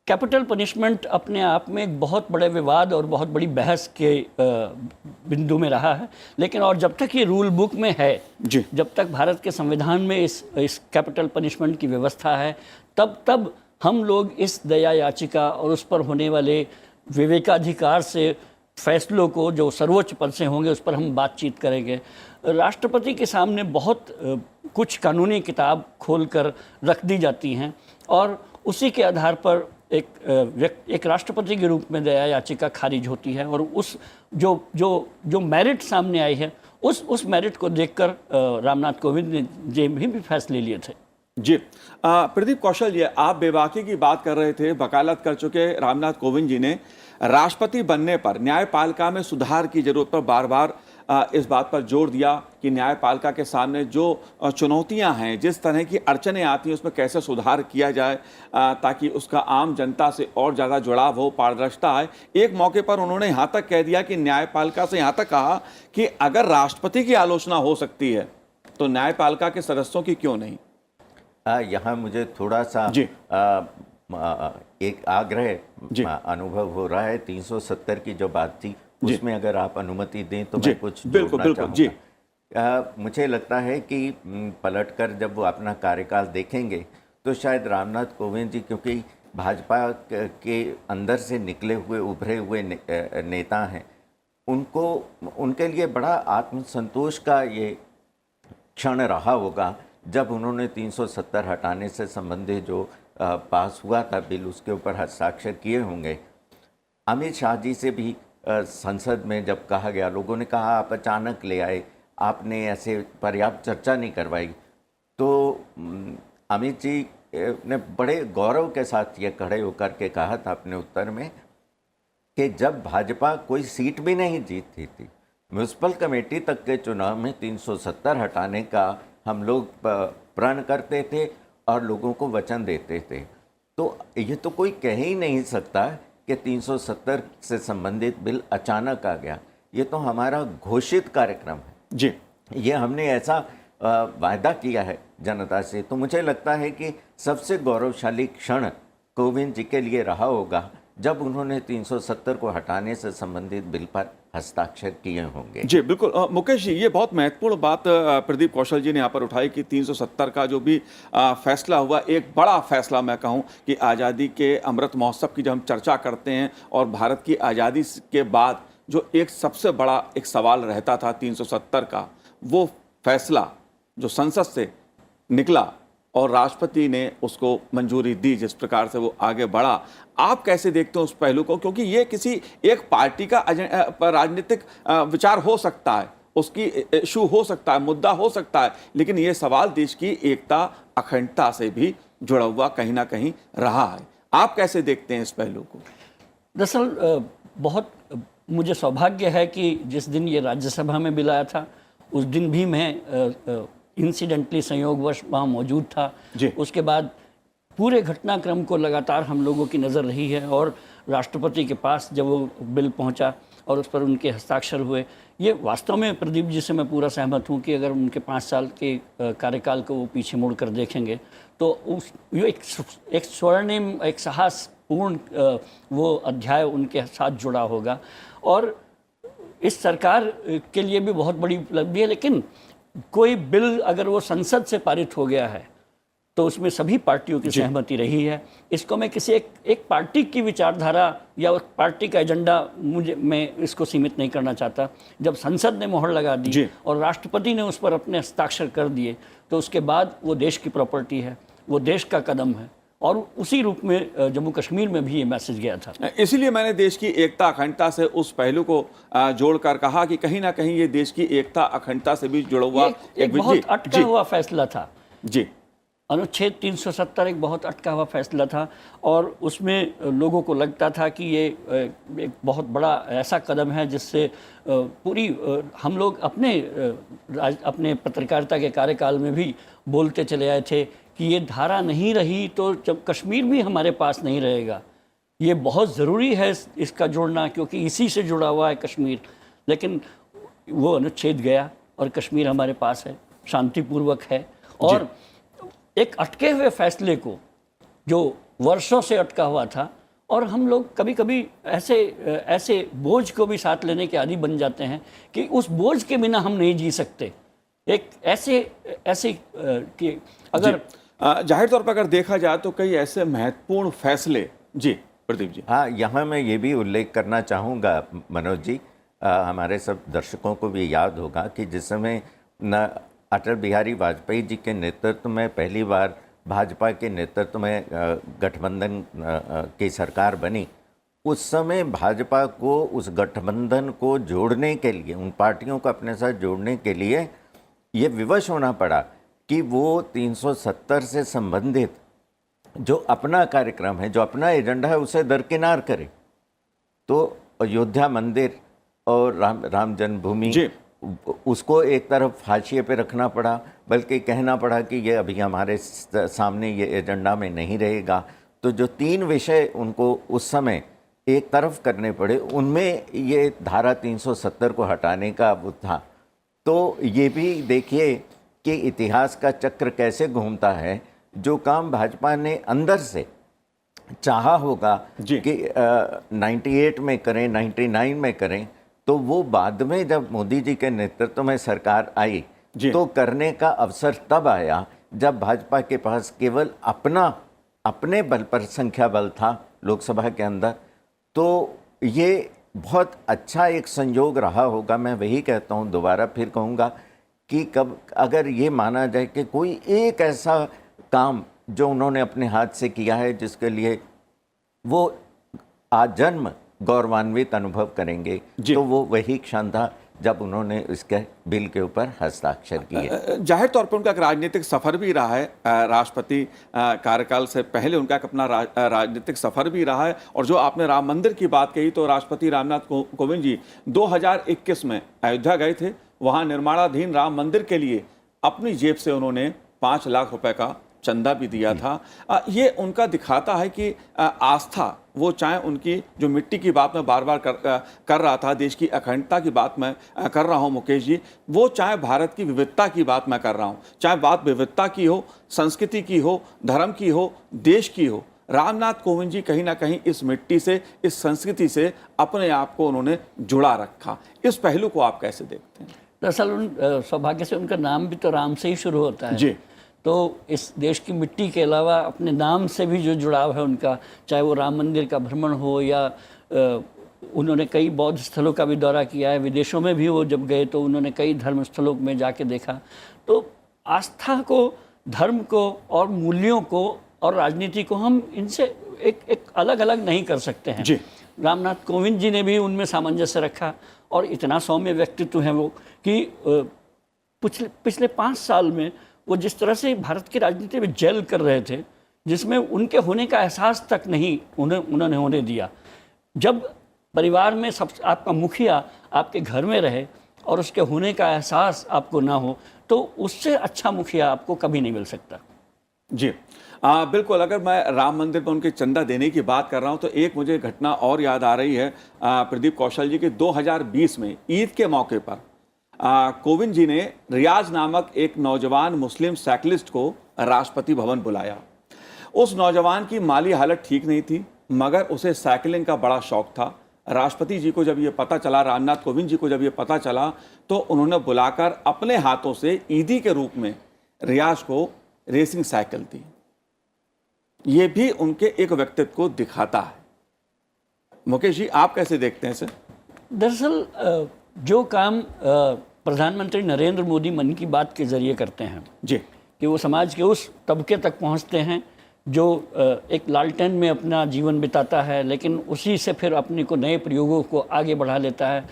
कैपिटल पनिशमेंट अपने आप में एक बहुत बड़े विवाद और बहुत बड़ी बहस के बिंदु में रहा है, लेकिन और जब तक ये रूल बुक में है जी, जब तक भारत के संविधान में इस कैपिटल पनिशमेंट की व्यवस्था है, तब हम लोग इस दया याचिका और उस पर होने वाले विवेकाधिकार से फैसलों को जो सर्वोच्च पद से होंगे उस पर हम बातचीत करेंगे। राष्ट्रपति के सामने बहुत कुछ कानूनी किताब खोलकर रख दी जाती हैं और उसी के आधार पर एक राष्ट्रपति के रूप में दया याचिका खारिज होती है और उस जो मेरिट सामने आई है उस मेरिट को देखकर रामनाथ कोविंद जी भी फैसले लिए थे। जी, प्रदीप कौशल जी, आप बेबाकी की बात कर रहे थे। वकालत कर चुके रामनाथ कोविंद जी ने राष्ट्रपति बनने पर न्यायपालिका में सुधार की जरूरत पर बार बार इस बात पर जोर दिया कि न्यायपालिका के सामने जो चुनौतियां हैं, जिस तरह की अड़चनें आती हैं, उसमें कैसे सुधार किया जाए ताकि उसका आम जनता से और ज़्यादा जुड़ाव हो, पारदर्शिता आए। एक मौके पर उन्होंने यहाँ तक कह दिया कि न्यायपालिका से यहाँ तक कहा कि अगर राष्ट्रपति की आलोचना हो सकती है तो न्यायपालिका के सदस्यों की क्यों नहीं? यहाँ मुझे थोड़ा सा एक आग्रह अनुभव हो रहा है। 370 की जो बात थी उसमें अगर आप अनुमति दें तो मैं कुछ जोड़ना चाहूँगा। मुझे लगता है कि पलटकर जब वो अपना कार्यकाल देखेंगे तो शायद रामनाथ कोविंद जी, क्योंकि भाजपा के अंदर से निकले हुए उभरे हुए नेता हैं, उनके लिए बड़ा आत्मसंतोष का ये क्षण रहा होगा जब उन्होंने 370 हटाने से संबंधित जो पास हुआ था बिल, उसके ऊपर हस्ताक्षर किए होंगे। अमित शाह जी से भी संसद में जब कहा गया, लोगों ने कहा आप अचानक ले आए, आपने ऐसे पर्याप्त चर्चा नहीं करवाई, तो अमित जी ने बड़े गौरव के साथ ये खड़े होकर के कहा था अपने उत्तर में कि जब भाजपा कोई सीट भी नहीं जीतती थी, म्यूनसिपल कमेटी तक के चुनाव में 370 हटाने का हम लोग प्रण करते थे और लोगों को वचन देते थे। तो ये तो कोई कह ही नहीं सकता कि 370 से संबंधित बिल अचानक आ गया। ये तो हमारा घोषित कार्यक्रम है जी, ये हमने ऐसा वायदा किया है जनता से। तो मुझे लगता है कि सबसे गौरवशाली क्षण कोविंद जी के लिए रहा होगा जब उन्होंने 370 को हटाने से संबंधित बिल पर हस्ताक्षर किए होंगे। जी बिल्कुल। मुकेश जी, ये बहुत महत्वपूर्ण बात प्रदीप कौशल जी ने यहाँ पर उठाई कि 370 का जो भी फैसला हुआ, एक बड़ा फैसला मैं कहूँ कि आज़ादी के अमृत महोत्सव की जब हम चर्चा करते हैं और भारत की आज़ादी के बाद जो एक सबसे बड़ा एक सवाल रहता था 370 का, वो फैसला जो संसद से निकला और राष्ट्रपति ने उसको मंजूरी दी, जिस प्रकार से वो आगे बढ़ा, आप कैसे देखते हैं उस पहलू को? क्योंकि ये किसी एक पार्टी का राजनीतिक विचार हो सकता है, उसकी इशू हो सकता है, मुद्दा हो सकता है, लेकिन ये सवाल देश की एकता, अखंडता से भी जुड़ा हुआ कहीं ना कहीं रहा है। आप कैसे देखते हैं इस पहलू को? दरअसल बहुत मुझे सौभाग्य है कि जिस दिन ये राज्यसभा में बिल आया था उस दिन भी मैं इंसिडेंटली संयोगवश वहाँ मौजूद था। उसके बाद पूरे घटनाक्रम को लगातार हम लोगों की नज़र रही है और राष्ट्रपति के पास जब वो बिल पहुँचा और उस पर उनके हस्ताक्षर हुए, ये वास्तव में प्रदीप जी से मैं पूरा सहमत हूँ कि अगर उनके 5 साल के कार्यकाल को वो पीछे मुड़ कर देखेंगे तो ये एक स्वर्णिम, एक साहसपूर्ण वो अध्याय उनके साथ जुड़ा होगा और इस सरकार के लिए भी बहुत बड़ी उपलब्धि है। लेकिन कोई बिल अगर वो संसद से पारित हो गया है तो उसमें सभी पार्टियों की सहमति रही है। इसको मैं किसी एक पार्टी की विचारधारा या उस पार्टी का एजेंडा मैं इसको सीमित नहीं करना चाहता। जब संसद ने मोहर लगा दी और राष्ट्रपति ने उस पर अपने हस्ताक्षर कर दिए तो उसके बाद वो देश की प्रॉपर्टी है, वो देश का कदम है और उसी रूप में जम्मू कश्मीर में भी ये मैसेज गया था। इसीलिए मैंने देश की एकता अखंडता से उस पहलू को जोड़कर कहा कि कहीं ना कहीं ये देश की एकता अखंडता से भी जुड़ा हुआ एक बहुत अटका हुआ फैसला था। जी, अनुच्छेद 370 एक बहुत अटका हुआ फैसला था और उसमें लोगों को लगता था कि ये एक बहुत बड़ा ऐसा कदम है जिससे पूरी हम लोग अपने पत्रकारिता के कार्यकाल में भी बोलते चले आए थे कि ये धारा नहीं रही तो जब कश्मीर भी हमारे पास नहीं रहेगा। ये बहुत ज़रूरी है इसका जोड़ना, क्योंकि इसी से जुड़ा हुआ है कश्मीर। लेकिन वो अनुच्छेद गया और कश्मीर हमारे पास है, शांतिपूर्वक है। और एक अटके हुए फैसले को जो वर्षों से अटका हुआ था, और हम लोग कभी कभी ऐसे बोझ को भी साथ लेने के आदी बन जाते हैं कि उस बोझ के बिना हम नहीं जी सकते। एक ऐसे कि अगर जाहिर तौर पर अगर देखा जाए तो कई ऐसे महत्वपूर्ण फैसले, जी प्रदीप जी। हाँ, यहाँ मैं ये भी उल्लेख करना चाहूँगा मनोज जी, हमारे सब दर्शकों को भी याद होगा कि जिस समय न अटल बिहारी वाजपेयी जी के नेतृत्व में पहली बार भाजपा के नेतृत्व में गठबंधन की सरकार बनी, उस समय भाजपा को उस गठबंधन को जोड़ने के लिए, उन पार्टियों को अपने साथ जोड़ने के लिए ये विवश होना पड़ा कि वो 370 से संबंधित जो अपना कार्यक्रम है, जो अपना एजेंडा है, उसे दरकिनार करे। तो अयोध्या मंदिर और राम जन्मभूमि, उसको एक तरफ हाशिए पे रखना पड़ा, बल्कि कहना पड़ा कि ये अभी हमारे सामने ये एजेंडा में नहीं रहेगा। तो जो 3 विषय उनको उस समय एक तरफ करने पड़े, उनमें ये धारा 370 को हटाने का वो था। तो ये भी देखिए कि इतिहास का चक्र कैसे घूमता है। जो काम भाजपा ने अंदर से चाहा होगा कि 98 में करें, 99 में करें, तो वो बाद में जब मोदी जी के नेतृत्व में सरकार आई तो करने का अवसर तब आया जब भाजपा के पास केवल अपने बल पर संख्या बल था लोकसभा के अंदर। तो ये बहुत अच्छा एक संयोग रहा होगा। मैं वही कहता हूँ, दोबारा फिर कहूँगा कि कब अगर ये माना जाए कि कोई एक ऐसा काम जो उन्होंने अपने हाथ से किया है जिसके लिए वो आजन्म गौरवान्वित अनुभव करेंगे, तो वो वही क्षण था जब उन्होंने इसके बिल के ऊपर हस्ताक्षर किए। जाहिर तौर पर उनका एक राजनीतिक सफर भी रहा है, राष्ट्रपति कार्यकाल से पहले उनका एक अपना राजनीतिक सफर भी रहा है। और जो आपने राम मंदिर की बात कही, तो राष्ट्रपति रामनाथ कोविंद जी 2021 में अयोध्या गए थे। वहां निर्माणाधीन राम मंदिर के लिए अपनी जेब से उन्होंने 5 लाख रुपए का चंदा भी दिया था। ये उनका दिखाता है कि आस्था, वो चाहे उनकी जो मिट्टी की बात मैं बार बार कर रहा था, देश की अखंडता की बात मैं कर रहा हूँ मुकेश जी, वो चाहे भारत की विविधता की बात मैं कर रहा हूँ, चाहे बात विविधता की हो, संस्कृति की हो, धर्म की हो, देश की हो, रामनाथ कोविंद जी कहीं ना कहीं इस मिट्टी से, इस संस्कृति से अपने आप को उन्होंने जुड़ा रखा। इस पहलू को आप कैसे देखते हैं? दरअसल सौभाग्य से उनका नाम भी तो राम से ही शुरू होता है जी। तो इस देश की मिट्टी के अलावा अपने नाम से भी जो जुड़ाव है उनका, चाहे वो राम मंदिर का भ्रमण हो या उन्होंने कई बौद्ध स्थलों का भी दौरा किया है। विदेशों में भी वो जब गए तो उन्होंने कई धर्म स्थलों में जाके देखा। तो आस्था को, धर्म को और मूल्यों को और राजनीति को हम इनसे एक अलग अलग नहीं कर सकते हैं। जी। रामनाथ कोविंद जी ने भी उनमें सामंजस्य रखा और इतना सौम्य व्यक्तित्व है वो कि पिछले 5 साल में वो जिस तरह से भारत की राजनीति में जेल कर रहे थे, जिसमें उनके होने का एहसास तक नहीं उन्होंने होने दिया। जब परिवार में सब आपका मुखिया आपके घर में रहे और उसके होने का एहसास आपको ना हो, तो उससे अच्छा मुखिया आपको कभी नहीं मिल सकता। जी बिल्कुल। अगर मैं राम मंदिर पर उनके चंदा देने की बात कर रहा हूं तो एक मुझे घटना और याद आ रही है प्रदीप कौशल जी की। 2020 में ईद के मौके पर कोविंद जी ने रियाज नामक एक नौजवान मुस्लिम साइकिलिस्ट को राष्ट्रपति भवन बुलाया। उस नौजवान की माली हालत ठीक नहीं थी, मगर उसे साइकिलिंग का बड़ा शौक था। राष्ट्रपति जी को जब ये पता चला, रामनाथ कोविंद जी को जब ये पता चला, तो उन्होंने बुलाकर अपने हाथों से ईदी के रूप में रियाज को रेसिंग साइकिल दी। ये भी उनके एक व्यक्तित्व को दिखाता है। मुकेश जी, आप कैसे देखते हैं इसे? दरअसल जो काम प्रधानमंत्री नरेंद्र मोदी मन की बात के जरिए करते हैं जी, कि वो समाज के उस तबके तक पहुंचते हैं जो एक लालटेन में अपना जीवन बिताता है, लेकिन उसी से फिर अपने को नए प्रयोगों को आगे बढ़ा लेता है।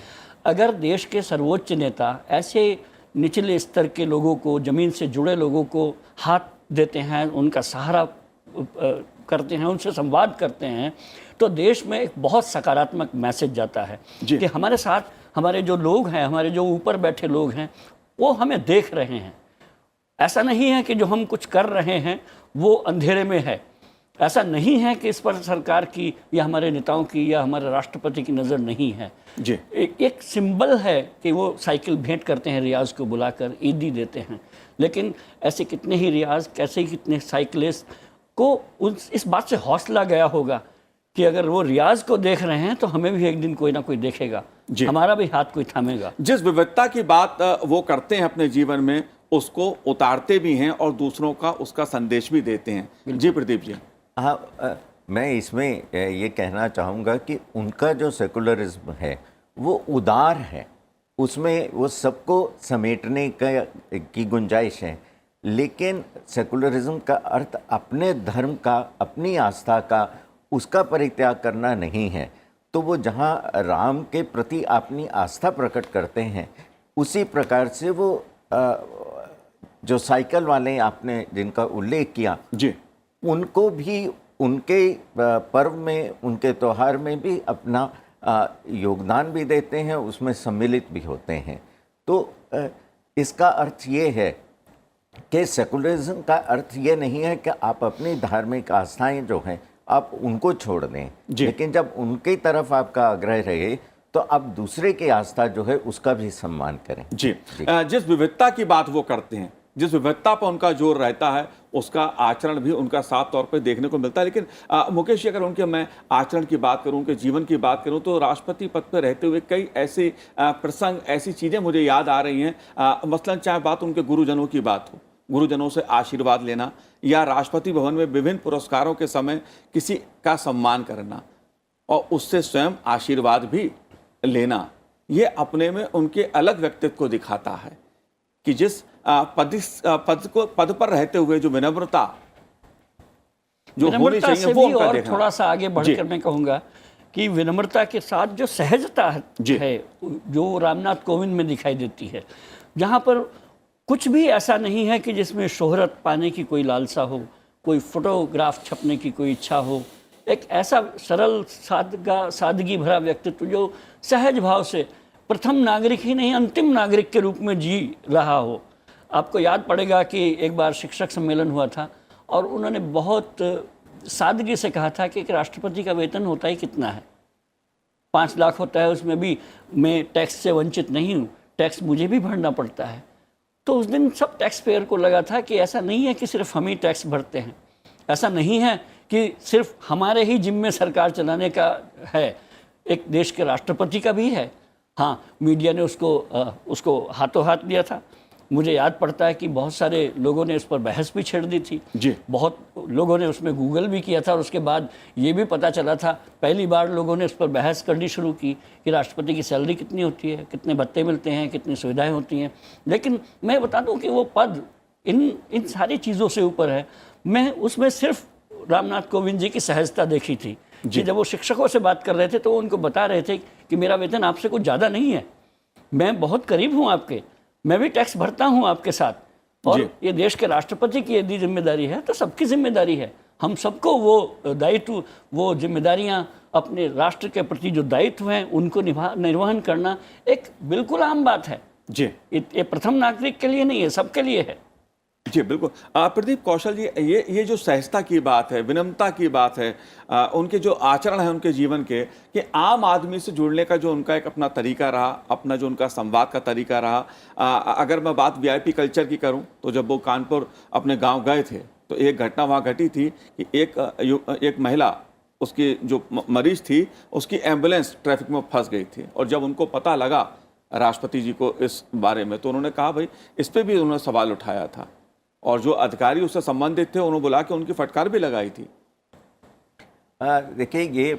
अगर देश के सर्वोच्च नेता ऐसे निचले स्तर के लोगों को, ज़मीन से जुड़े लोगों को हाथ देते हैं, उनका सहारा करते हैं, उनसे संवाद करते हैं, तो देश में एक बहुत सकारात्मक मैसेज जाता है जी। कि हमारे साथ हमारे जो लोग हैं, हमारे जो ऊपर बैठे लोग हैं, वो हमें देख रहे हैं। ऐसा नहीं है कि जो हम कुछ कर रहे हैं वो अंधेरे में है। ऐसा नहीं है कि इस पर सरकार की या हमारे नेताओं की या हमारे राष्ट्रपति की नज़र नहीं है। जी। एक सिंबल है कि वो साइकिल भेंट करते हैं रियाज को बुलाकर, ईदी देते हैं, लेकिन ऐसे कितने ही रियाज, कैसे ही कितने साइकिलिस्ट को इस बात से हौसला गया होगा कि अगर वो रियाज को देख रहे हैं तो हमें भी एक दिन कोई ना कोई देखेगा, हमारा भी हाथ कोई थामेगा। जिस विविधता की बात वो करते हैं अपने जीवन में, उसको उतारते भी हैं और दूसरों का उसका संदेश भी देते हैं। जी प्रदीप जी। हाँ, मैं इसमें ये कहना चाहूँगा कि उनका जो सेकुलरिज्म है वो उदार है, उसमें वो सबको समेटने की गुंजाइश है, लेकिन सेकुलरिज्म का अर्थ अपने धर्म का, अपनी आस्था का, उसका परित्याग करना नहीं है। तो वो जहाँ राम के प्रति अपनी आस्था प्रकट करते हैं, उसी प्रकार से वो जो साइकिल वाले आपने जिनका उल्लेख किया जी, उनको भी उनके पर्व में, उनके त्यौहार में भी अपना योगदान भी देते हैं, उसमें सम्मिलित भी होते हैं। तो इसका अर्थ ये है कि सेकुलरिज्म का अर्थ ये नहीं है कि आप अपनी धार्मिक आस्थाएं जो हैं आप उनको छोड़ दें, लेकिन जब उनकी तरफ आपका आग्रह रहे तो आप दूसरे की आस्था जो है उसका भी सम्मान करें। जी। जिस विविधता की बात वो करते हैं, जिस विविधता पर उनका जोर रहता है, उसका आचरण भी उनका साफ तौर पे देखने को मिलता है। लेकिन मुकेश जी, अगर उनके मैं आचरण की बात करूं, उनके जीवन की बात करूं, तो राष्ट्रपति पद पर रहते हुए कई ऐसे प्रसंग, ऐसी चीज़ें मुझे याद आ रही हैं। मसलन चाहे बात उनके गुरुजनों की बात हो, गुरुजनों से आशीर्वाद लेना, या राष्ट्रपति भवन में विभिन्न पुरस्कारों के समय किसी का सम्मान करना और उससे स्वयं आशीर्वाद भी लेना, ये अपने में उनके अलग व्यक्तित्व को दिखाता है कि जिस पद पर रहते हुए जो विनम्रता जो होनी चाहिए वो उनका देखना। थोड़ा सा आगे बढ़कर मैं कहूँगा कि विनम्रता के साथ जो सहजता है जो रामनाथ कोविंद में दिखाई देती है, जहाँ पर कुछ भी ऐसा नहीं है कि जिसमें शोहरत पाने की कोई लालसा हो, कोई फोटोग्राफ छपने की कोई इच्छा हो। एक ऐसा सरल सादगी भरा व्यक्तित्व जो सहज भाव से प्रथम नागरिक ही नहीं, अंतिम नागरिक के रूप में जी रहा हो। आपको याद पड़ेगा कि एक बार शिक्षक सम्मेलन हुआ था और उन्होंने बहुत सादगी से कहा था कि एक राष्ट्रपति का वेतन होता ही कितना है, 5 लाख होता है, उसमें भी मैं टैक्स से वंचित नहीं हूँ, टैक्स मुझे भी भरना पड़ता है। तो उस दिन सब टैक्स पेयर को लगा था कि ऐसा नहीं है कि सिर्फ हम ही टैक्स भरते हैं, ऐसा नहीं है कि सिर्फ हमारे ही जिम्मे सरकार चलाने का है, एक देश के राष्ट्रपति का भी है। हाँ, मीडिया ने उसको हाथों हाथ लिया था। मुझे याद पड़ता है कि बहुत सारे लोगों ने इस पर बहस भी छेड़ दी थी जी। बहुत लोगों ने उसमें गूगल भी किया था और उसके बाद ये भी पता चला था, पहली बार लोगों ने इस पर बहस करनी शुरू की कि राष्ट्रपति की सैलरी कितनी होती है, कितने भत्ते मिलते हैं, कितनी सुविधाएं होती हैं। लेकिन मैं बता दूं कि वो पद इन सारी चीज़ों से ऊपर है। मैं उसमें सिर्फ रामनाथ कोविंद जी की सहजता देखी थी कि जब वो शिक्षकों से बात कर रहे थे तो वो उनको बता रहे थे कि मेरा वेतन आपसे कुछ ज़्यादा नहीं है, मैं बहुत करीब हूँ आपके, मैं भी टैक्स भरता हूँ आपके साथ, और ये देश के राष्ट्रपति की यदि जिम्मेदारी है तो सबकी जिम्मेदारी है। हम सबको वो दायित्व, वो जिम्मेदारियाँ, अपने राष्ट्र के प्रति जो दायित्व हैं उनको निर्वहन करना एक बिल्कुल आम बात है जी। ये प्रथम नागरिक के लिए नहीं है, सबके लिए है। जी बिल्कुल। प्रदीप कौशल जी, ये जो सहजता की बात है, विनम्रता की बात है, उनके जो आचरण है उनके जीवन के, कि आम आदमी से जुड़ने का जो उनका एक अपना तरीका रहा, अपना जो उनका संवाद का तरीका रहा। अगर मैं बात वीआईपी कल्चर की करूं तो जब वो कानपुर अपने गांव गए थे तो एक घटना वहां घटी थी कि एक महिला, उसकी जो मरीज थी, उसकी एम्बुलेंस ट्रैफिक में फंस गई थी, और जब उनको पता लगा राष्ट्रपति जी को इस बारे में, तो उन्होंने कहा भाई, इस पर भी उन्होंने सवाल उठाया था, और जो अधिकारी उससे संबंधित थे उन्होंने बुला के उनकी फटकार भी लगाई थी। देखिए, ये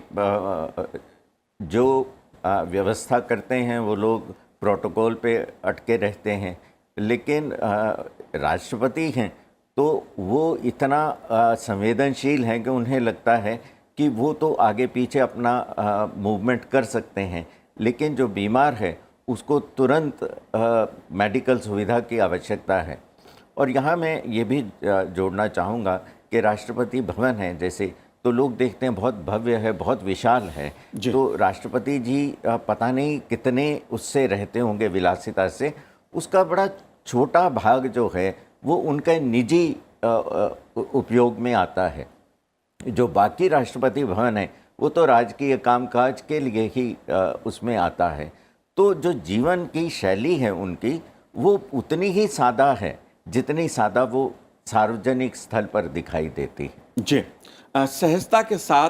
जो व्यवस्था करते हैं वो लोग प्रोटोकॉल पे अटके रहते हैं, लेकिन राष्ट्रपति हैं तो वो इतना संवेदनशील हैं कि उन्हें लगता है कि वो तो आगे पीछे अपना मूवमेंट कर सकते हैं, लेकिन जो बीमार है उसको तुरंत मेडिकल सुविधा की आवश्यकता है। और यहाँ मैं ये भी जोड़ना चाहूँगा कि राष्ट्रपति भवन है जैसे, तो लोग देखते हैं बहुत भव्य है, बहुत विशाल है, तो राष्ट्रपति जी पता नहीं कितने उससे रहते होंगे विलासिता से, उसका बड़ा छोटा भाग जो है वो उनका निजी उपयोग में आता है। जो बाकी राष्ट्रपति भवन है वो तो राजकीय कामकाज के लिए ही उसमें आता है। तो जो जीवन की शैली है उनकी वो उतनी ही सादा है जितनी सादा वो सार्वजनिक स्थल पर दिखाई देती है। जी, सहजता के साथ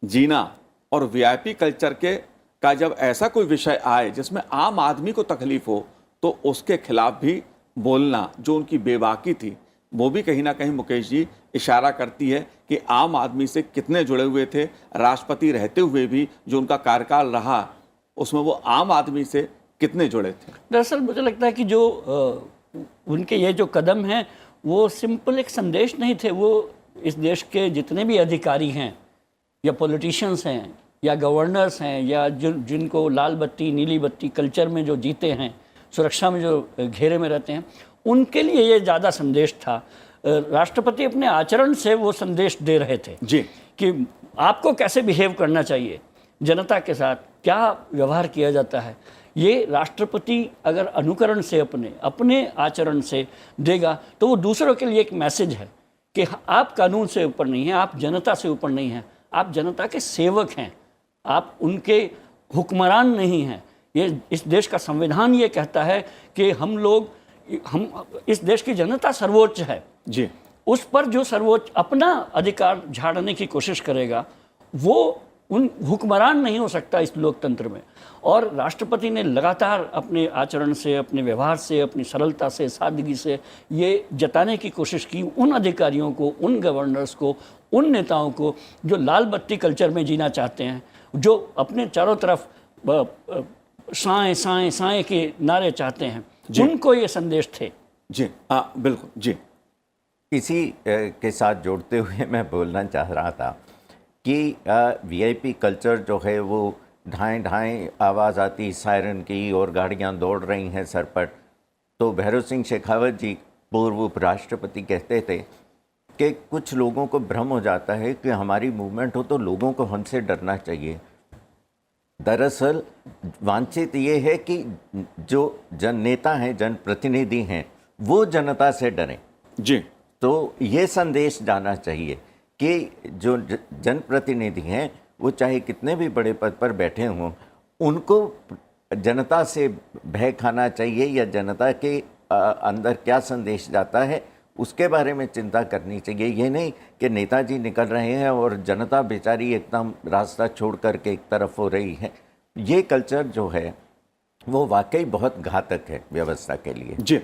जीना और वीआईपी कल्चर का जब ऐसा कोई विषय आए जिसमें आम आदमी को तकलीफ हो तो उसके खिलाफ भी बोलना, जो उनकी बेबाकी थी, वो भी कहीं ना कहीं मुकेश जी इशारा करती है कि आम आदमी से कितने जुड़े हुए थे। राष्ट्रपति रहते हुए भी जो उनका कार्यकाल रहा उसमें वो आम आदमी से कितने जुड़े थे। दरअसल मुझे लगता है कि जो उनके ये जो कदम हैं वो सिंपल एक संदेश नहीं थे, वो इस देश के जितने भी अधिकारी हैं या पॉलिटिशियंस हैं या गवर्नर्स हैं या जिनको लाल बत्ती नीली बत्ती कल्चर में जो जीते हैं, सुरक्षा में जो घेरे में रहते हैं, उनके लिए ये ज़्यादा संदेश था। राष्ट्रपति अपने आचरण से वो संदेश दे रहे थे जी कि आपको कैसे बिहेव करना चाहिए, जनता के साथ क्या व्यवहार किया जाता है। ये राष्ट्रपति अगर अनुकरण से अपने आचरण से देगा तो वो दूसरों के लिए एक मैसेज है कि आप कानून से ऊपर नहीं हैं, आप जनता से ऊपर नहीं हैं, आप जनता के सेवक हैं, आप उनके हुक्मरान नहीं हैं। ये इस देश का संविधान ये कहता है कि हम इस देश की जनता सर्वोच्च है जी, उस पर जो सर्वोच्च अपना अधिकार झाड़ने की कोशिश करेगा वो उन हुक्मरान नहीं हो सकता इस लोकतंत्र में। और राष्ट्रपति ने लगातार अपने आचरण से, अपने व्यवहार से, अपनी सरलता से, सादगी से ये जताने की कोशिश की उन अधिकारियों को, उन गवर्नर्स को, उन नेताओं को जो लाल बत्ती कल्चर में जीना चाहते हैं, जो अपने चारों तरफ साएं साएं साएं के नारे चाहते हैं, उनको ये संदेश थे। जी बिल्कुल जी। इसी के साथ जोड़ते हुए मैं बोलना चाह रहा था कि वीआईपी कल्चर जो है वो ढाएं ढाएं आवाज़ आती सायरन की और गाड़ियां दौड़ रही हैं सर पर, तो भैरव सिंह शेखावत जी पूर्व उपराष्ट्रपति कहते थे कि कुछ लोगों को भ्रम हो जाता है कि हमारी मूवमेंट हो तो लोगों को हमसे डरना चाहिए। दरअसल वांछित ये है कि जो जन नेता हैं, जनप्रतिनिधि हैं, वो जनता से डरें जी। तो ये संदेश जाना चाहिए कि जो जनप्रतिनिधि हैं वो चाहे कितने भी बड़े पद पर बैठे हों, उनको जनता से भय खाना चाहिए या जनता के अंदर क्या संदेश जाता है उसके बारे में चिंता करनी चाहिए। ये नहीं कि नेताजी निकल रहे हैं और जनता बेचारी एकदम रास्ता छोड़ करके एक तरफ हो रही है। ये कल्चर जो है वो वाकई बहुत घातक है व्यवस्था के लिए। जी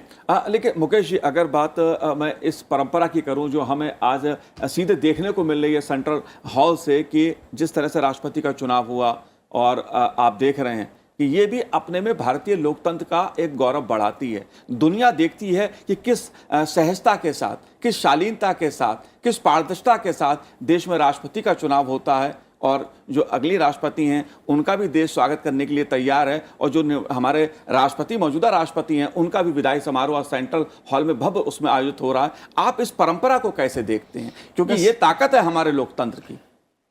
लेकिन मुकेश जी, अगर बात मैं इस परंपरा की करूं जो हमें आज सीधे देखने को मिल रही है सेंट्रल हॉल से, कि जिस तरह से राष्ट्रपति का चुनाव हुआ और आप देख रहे हैं कि ये भी अपने में भारतीय लोकतंत्र का एक गौरव बढ़ाती है। दुनिया देखती है कि किस सहजता के साथ, किस शालीनता के साथ, किस पारदर्शिता के साथ देश में राष्ट्रपति का चुनाव होता है, और जो अगली राष्ट्रपति हैं उनका भी देश स्वागत करने के लिए तैयार है, और जो हमारे राष्ट्रपति, मौजूदा राष्ट्रपति हैं, उनका भी विदाई समारोह सेंट्रल हॉल में भव्य उसमें आयोजित हो रहा है। आप इस परंपरा को कैसे देखते हैं, क्योंकि ये ताकत है हमारे लोकतंत्र की।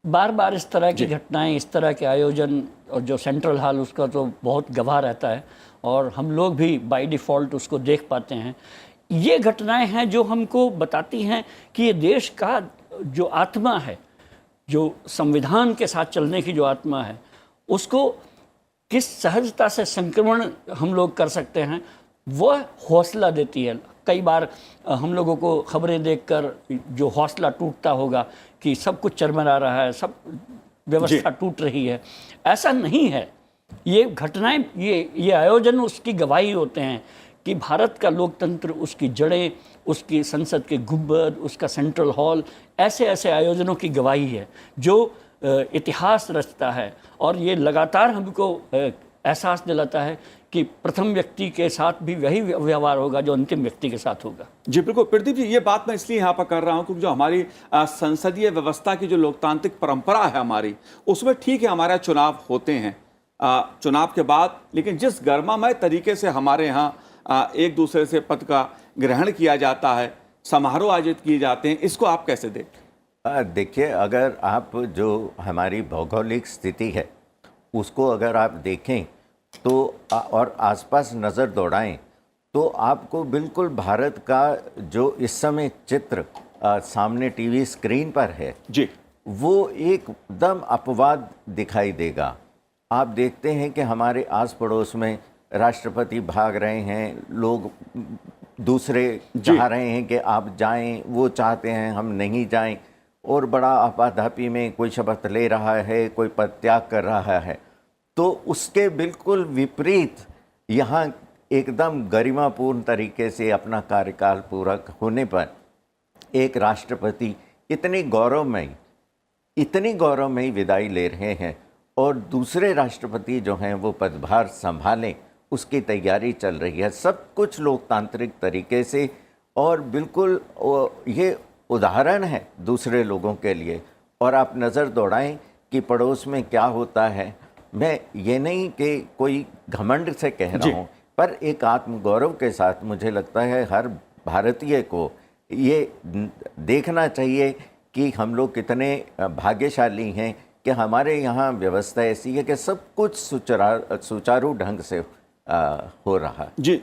बार बार इस तरह की घटनाएं, इस तरह के आयोजन, और जो सेंट्रल हॉल उसका तो बहुत गवाह रहता है और हम लोग भी बाय डिफ़ॉल्ट उसको देख पाते हैं। ये घटनाएं हैं जो हमको बताती हैं कि ये देश का जो आत्मा है, जो संविधान के साथ चलने की जो आत्मा है, उसको किस सहजता से संक्रमण हम लोग कर सकते हैं, वह हौसला देती है। कई बार हम लोगों को खबरें देखकर जो हौसला टूटता होगा कि सब कुछ चरमरा रहा है, सब व्यवस्था टूट रही है, ऐसा नहीं है। ये घटनाएं, ये आयोजन उसकी गवाही होते हैं कि भारत का लोकतंत्र, उसकी जड़ें, उसकी संसद के गुंबद, उसका सेंट्रल हॉल, ऐसे ऐसे आयोजनों की गवाही है जो इतिहास रचता है। और ये लगातार हमको एहसास दिलाता है कि प्रथम व्यक्ति के साथ भी वही व्यवहार होगा जो अंतिम व्यक्ति के साथ होगा। जी बिल्कुल प्रदीप जी, ये बात मैं इसलिए यहाँ पर कर रहा हूँ क्योंकि जो हमारी संसदीय व्यवस्था की जो लोकतांत्रिक परंपरा है हमारी, उसमें ठीक है हमारे चुनाव होते हैं चुनाव के बाद, लेकिन जिस गर्मामय तरीके से हमारे यहाँ एक दूसरे से पद का ग्रहण किया जाता है, समारोह आयोजित किए जाते हैं, इसको आप कैसे देखते हैं? देखिए, अगर आप जो हमारी भौगोलिक स्थिति है उसको अगर आप देखें तो और आसपास नज़र दौड़ाएं तो आपको बिल्कुल भारत का जो इस समय चित्र सामने टीवी स्क्रीन पर है जी, वो एकदम अपवाद दिखाई देगा। आप देखते हैं कि हमारे आस पड़ोस में राष्ट्रपति भाग रहे हैं, लोग दूसरे चाह रहे हैं कि आप जाएं, वो चाहते हैं हम नहीं जाएं, और बड़ा आपाधापी में कोई शपथ ले रहा है, कोई पद त्याग कर रहा है। तो उसके बिल्कुल विपरीत यहाँ एकदम गरिमापूर्ण तरीके से अपना कार्यकाल पूरा होने पर एक राष्ट्रपति इतनी गौरवमयी विदाई ले रहे हैं और दूसरे राष्ट्रपति जो हैं वो पदभार संभालें, उसकी तैयारी चल रही है। सब कुछ लोकतांत्रिक तरीके से, और बिल्कुल ये उदाहरण है दूसरे लोगों के लिए। और आप नज़र दौड़ाएं कि पड़ोस में क्या होता है। मैं ये नहीं कि कोई घमंड से कह रहा हूँ, पर एक आत्मगौरव के साथ मुझे लगता है हर भारतीय को ये देखना चाहिए कि हम लोग कितने भाग्यशाली हैं कि हमारे यहाँ व्यवस्था ऐसी है कि सब कुछ सुचारू ढंग से हो रहा है। जी,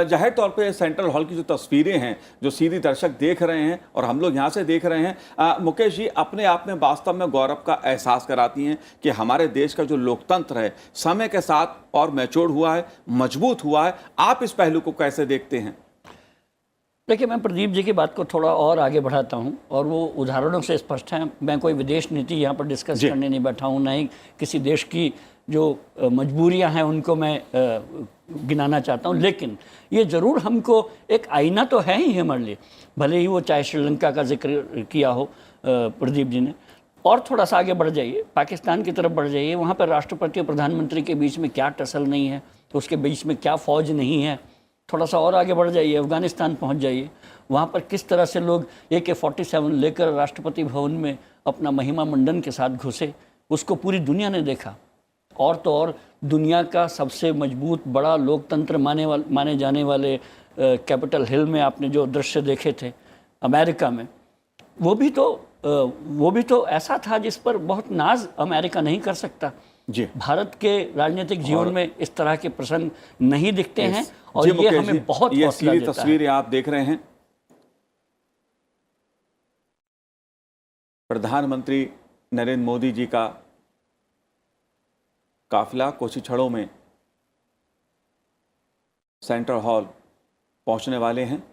जाहिर तौर पे सेंट्रल हॉल की जो तस्वीरें हैं, जो सीधी दर्शक देख रहे हैं और हम लोग यहाँ से देख रहे हैं, मुकेश जी, अपने आप में वास्तव में गौरव का एहसास कराती हैं कि हमारे देश का जो लोकतंत्र है समय के साथ और मैच्योर हुआ है, मजबूत हुआ है। आप इस पहलू को कैसे देखते हैं? देखिए, मैं प्रदीप जी की बात को थोड़ा और आगे बढ़ाता हूं, और वो उदाहरणों से स्पष्ट है। मैं कोई विदेश नीति यहाँ पर डिस्कस करने नहीं बैठा हूं, ना ही किसी देश की जो मजबूरियां हैं उनको मैं गिनाना चाहता हूं। लेकिन ये ज़रूर हमको एक आईना तो है ही हमारे लिए, भले ही वो चाहे श्रीलंका का जिक्र किया हो प्रदीप जी ने। और थोड़ा सा आगे बढ़ जाइए, पाकिस्तान की तरफ बढ़ जाइए, वहाँ पर राष्ट्रपति और प्रधानमंत्री के बीच में क्या टसल नहीं है, तो उसके बीच में क्या फ़ौज नहीं है। थोड़ा सा और आगे बढ़ जाइए, अफ़गानिस्तान पहुंच जाइए, वहाँ पर किस तरह से लोग AK-47 लेकर राष्ट्रपति भवन में अपना महिमा मंडन के साथ घुसे, उसको पूरी दुनिया ने देखा। और तो और दुनिया का सबसे मजबूत बड़ा लोकतंत्र माने जाने वाले कैपिटल हिल में आपने जो दृश्य देखे थे अमेरिका में, वो भी तो ऐसा था जिस पर बहुत नाज अमेरिका नहीं कर सकता। जी, भारत के राजनीतिक जीवन में इस तरह के प्रसंग नहीं दिखते हैं, और जी, ये मुकेश हमें जी, बहुत ये हौसला सीधी देता है। तस्वीरें आप देख रहे हैं। प्रधानमंत्री नरेंद्र मोदी जी का काफिला कुछ ही क्षणों में सेंट्रल हॉल पहुंचने वाले हैं।